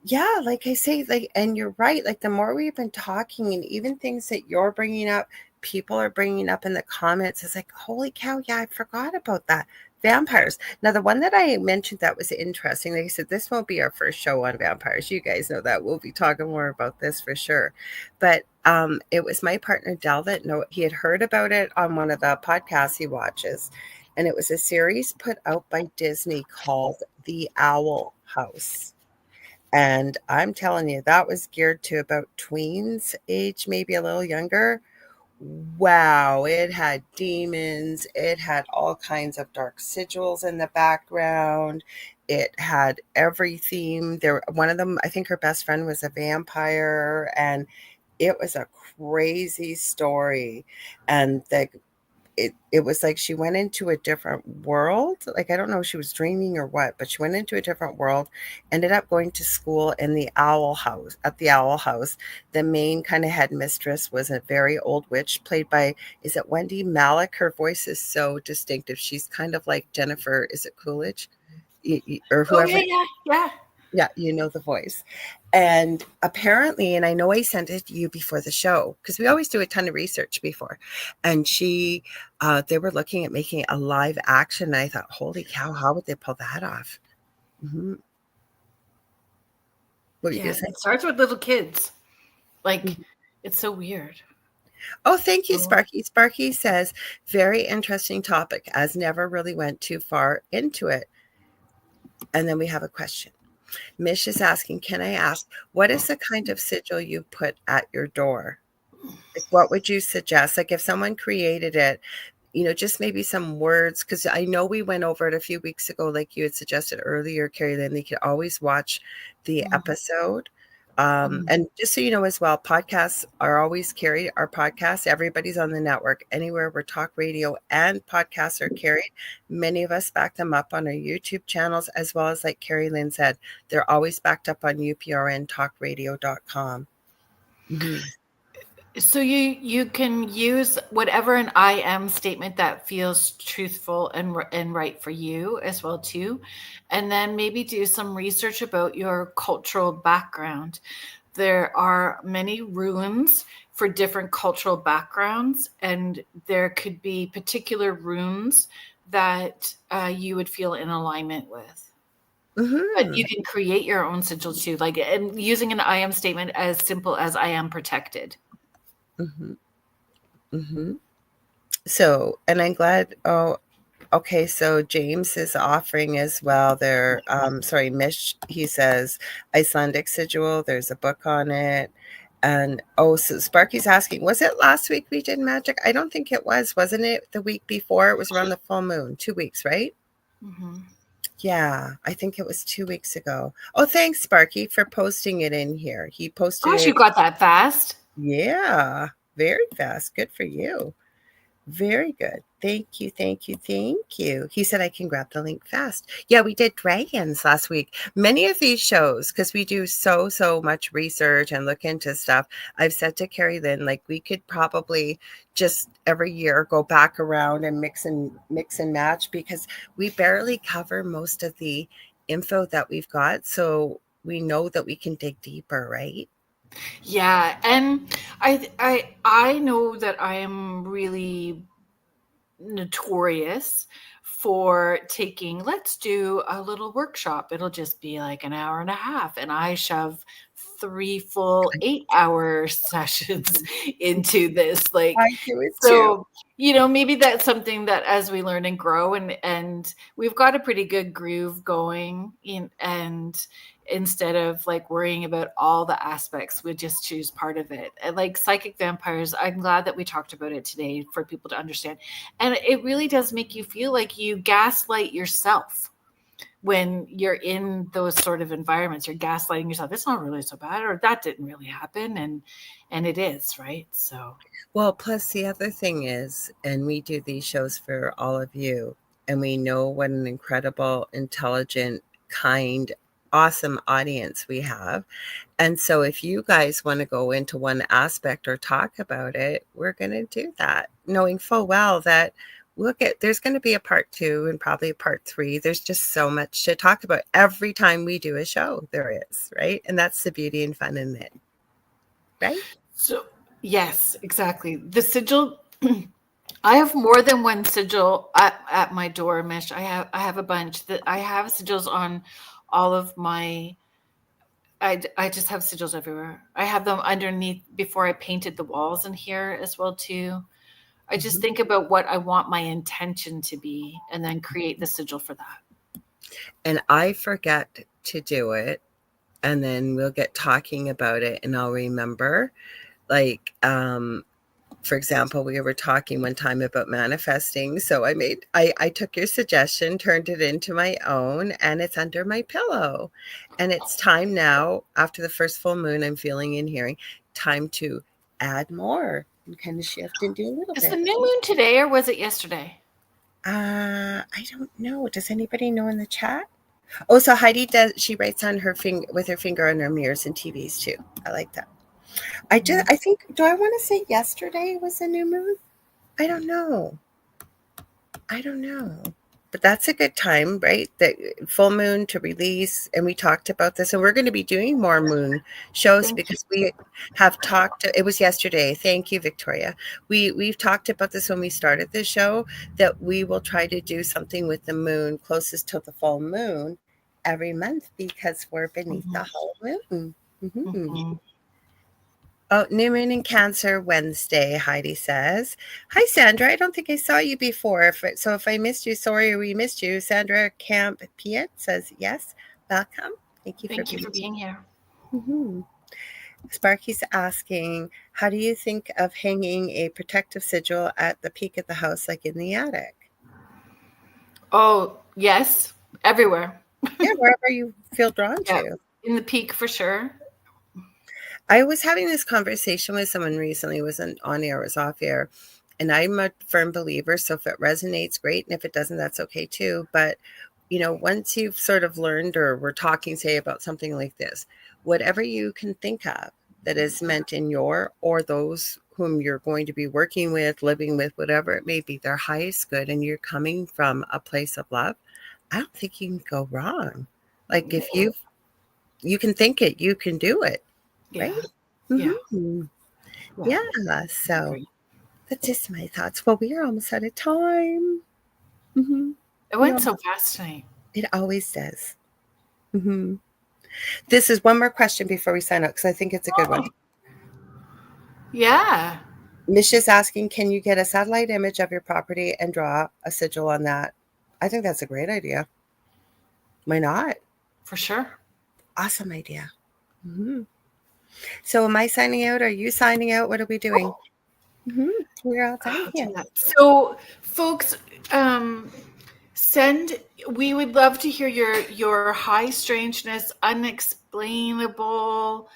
Yeah, like I say, like, and you're right. Like the more we've been talking, and even things that you're bringing up, people are bringing up in the comments. It's like, holy cow! Yeah, I forgot about that. Vampires. Now, the one that I mentioned that was interesting. Like I said, this won't be our first show on vampires. You guys know that. We'll be talking more about this for sure. But it was my partner Del that he had heard about it on one of the podcasts he watches, and it was a series put out by Disney called The Owl House. And I'm telling you, that was geared to about tweens age, maybe a little younger. Wow, it had demons. It had all kinds of dark sigils in the background. It had every theme. One of them, I think her best friend was a vampire, and it was a crazy story. And it was like she went into a different world. Like, I don't know if she was dreaming or what, but she went into a different world, ended up going to school in the Owl House. At the Owl House, the main kind of headmistress was a very old witch played by, is it Wendy Malick? Her voice is so distinctive. She's kind of like Jennifer, is it Coolidge? Or whoever. Oh, yeah. Yeah, you know the voice. And apparently, and I know I sent it to you before the show, because we always do a ton of research before. And they were looking at making a live action. And I thought, holy cow, how would they pull that off? What were you going to say? It starts with little kids. Like, it's so weird. Oh, thank you, Sparky. Sparky says, very interesting topic, as never really went too far into it. And then we have a question. Mish is asking, can I ask, what is the kind of sigil you put at your door? Like, what would you suggest? Like, if someone created it, just maybe some words, because I know we went over it a few weeks ago, like you had suggested earlier, Kerrilynn, they could always watch the episode. And just so you know as well, podcasts are always carried. Our podcasts, everybody's on the network. Anywhere where talk radio and podcasts are carried, many of us back them up on our YouTube channels, as well as, like Kerrilynn said, they're always backed up on uprntalkradio.com. So you can use whatever an I am statement that feels truthful and right for you as well too, and then maybe do some research about your cultural background. There are many runes for different cultural backgrounds, and there could be particular runes that you would feel in alignment with. But you can create your own sigil too, like, and using an I am statement as simple as I am protected. So, and I'm glad. Oh, okay. So James is offering as well. Mish, he says Icelandic sigil. There's a book on it. And so Sparky's asking, was it last week we did magic? I don't think it was. Wasn't it the week before? It was around the full moon. 2 weeks, right? Yeah, I think it was 2 weeks ago. Oh, thanks, Sparky, for posting it in here. He posted Gosh, it. you got that fast. Yeah, very fast. Good for you. Very good. Thank you, thank you, thank you. He said I can grab the link fast. Yeah, we did dragons last week. Many of these shows, because we do so much research and look into stuff, I've said to Kerrilynn, like, we could probably just every year go back around and mix and match, because we barely cover most of the info that we've got. So we know that we can dig deeper, right? Yeah, and I know that I am really notorious for taking, let's do a little workshop. It'll just be like an hour and a half, and I shove 3 full 8-hour sessions into this. Like, I do it too. so, maybe that's something that as we learn and grow, and we've got a pretty good groove going in, and instead of like worrying about all the aspects, we just choose part of it. And like psychic vampires, I'm glad that we talked about it today for people to understand. And it really does make you feel like you gaslight yourself when you're in those sort of environments. You're gaslighting yourself. It's not really so bad, or that didn't really happen. And it is, right? So, well, plus the other thing is, and we do these shows for all of you, and we know what an incredible, intelligent, kind, awesome audience we have. And so if you guys want to go into one aspect or talk about it, we're going to do that, knowing full well that there's going to be a part 2 and probably a part 3. There's just so much to talk about every time we do a show. There is, right? And that's the beauty and fun in it, right? So yes, exactly. The sigil. I have more than one sigil at my door, Mish. I have a bunch. That I have sigils on all of my. I just have sigils everywhere. I have them underneath before I painted the walls in here as well too. I just think about what I want my intention to be, and then create the sigil for that. And I forget to do it, and then we'll get talking about it, and I'll remember. Like, for example, we were talking one time about manifesting. So I took your suggestion, turned it into my own, and it's under my pillow. And it's time now, after the first full moon, I'm feeling and hearing, time to add more and kind of shift and do a little Is bit. the new moon today or was it yesterday? I don't know. Does anybody know in the chat? Oh, so Heidi she writes on her finger with her finger on her mirrors and TVs too. I like that. I think, do I want to say yesterday was a new moon? I don't know. But that's a good time, right? The full moon to release. And we talked about this, and we're going to be doing more moon shows because we have talked. It was yesterday. Thank you, Victoria. We've talked about this when we started the show, that we will try to do something with the moon closest to the full moon every month, because we're beneath the whole moon. Oh, new moon in Cancer Wednesday, Heidi says. Hi, Sandra. I don't think I saw you before. If I missed you, sorry we missed you. Sandra Camp Piet says, yes, welcome. Thank you for being here. Sparky's asking, how do you think of hanging a protective sigil at the peak of the house, like in the attic? Oh, yes, everywhere. Yeah, wherever you feel drawn to. In the peak, for sure. I was having this conversation with someone recently. It wasn't on air, it was off air. And I'm a firm believer. So if it resonates, great. And if it doesn't, that's okay too. But, once you've sort of learned, or we're talking, say, about something like this, whatever you can think of that is meant in your or those whom you're going to be working with, living with, whatever it may be, their highest good, and you're coming from a place of love, I don't think you can go wrong. Like, if you can think it, you can do it. Yeah. Right? Yeah. So that's just my thoughts. Well, we are almost out of time. It went so fast tonight. It always does. This is one more question before we sign up, because I think it's a good one. Yeah. Misha's asking, can you get a satellite image of your property and draw a sigil on that? I think that's a great idea. Why not? For sure. Awesome idea. So am I signing out? Are you signing out? What are we doing? We're all done here. So, folks, We would love to hear your high strangeness, unexplainable,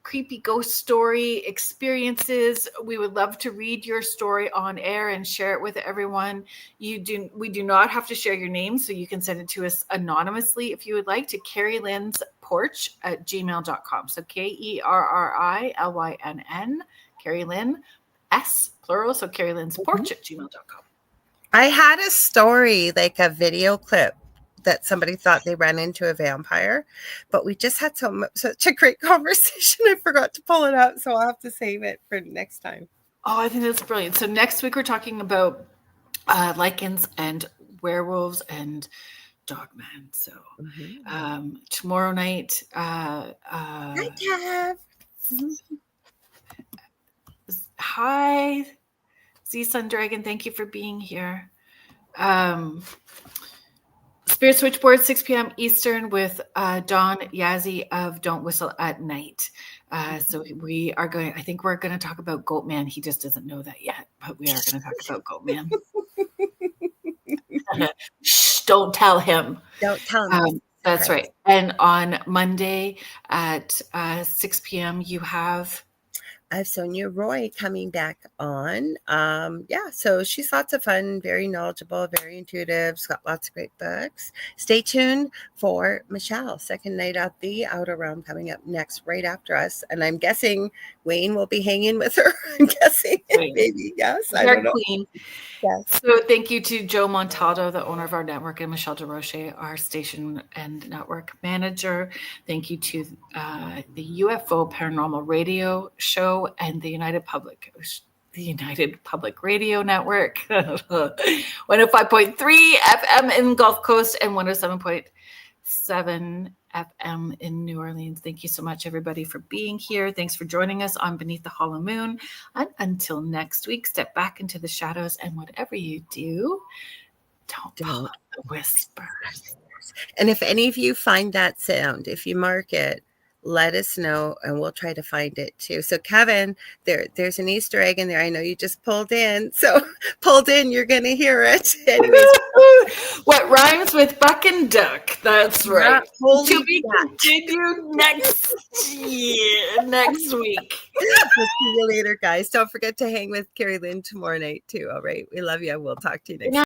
creepy ghost story experiences. We would love to read your story on air and share it with everyone. We do not have to share your name, so you can send it to us anonymously if you would like, to kerrilynnsporch at gmail.com. So KERRILYNN, Kerrilynn, S plural, so kerrilynnsporch at gmail.com. I had a story, like a video clip, that somebody thought they ran into a vampire, but we just had such a great conversation. I forgot to pull it out, so I'll have to save it for next time. Oh, I think that's brilliant. So next week we're talking about lichens and werewolves and dogmen. So tomorrow night, Hi, Kev. Hi, Z Sun Dragon. Thank you for being here. Spirit Switchboard, 6 p.m. Eastern with Don Yazzie of Don't Whistle at Night. So we are going, I think we're going to talk about Goatman. He just doesn't know that yet, but we are going to talk about Goatman. Shh, don't tell him. Don't tell him. That's right. And on Monday at 6 p.m. you have... I have Sonia Roy coming back on. So she's lots of fun, very knowledgeable, very intuitive. She's got lots of great books. Stay tuned for Michelle, second night at the Outer Realm, coming up next, right after us. And I'm guessing Wayne will be hanging with her. I'm guessing, maybe. Yes, I don't know. Queen. Yes. So thank you to Joe Montaldo, the owner of our network, and Michelle DeRoche, our station and network manager. Thank you to the UFO Paranormal Radio Show and the United Public Radio Network, 105.3 FM in Gulf Coast and 107.7 FM in New Orleans. Thank you so much, everybody, for being here. Thanks for joining us on Beneath the Hollow Moon. And until next week, step back into the shadows, and whatever you do, don't follow the whispers. And if any of you find that sound, if you mark it, let us know and we'll try to find it too. So Kevin, there's an Easter egg in there. I know you just pulled in. So pulled in, you're going to hear it. Anyways. What rhymes with buck and duck? That's right. To be continued next week. We'll see you later, guys. Don't forget to hang with Kerrilynn tomorrow night too. All right. We love you. We'll talk to you next week.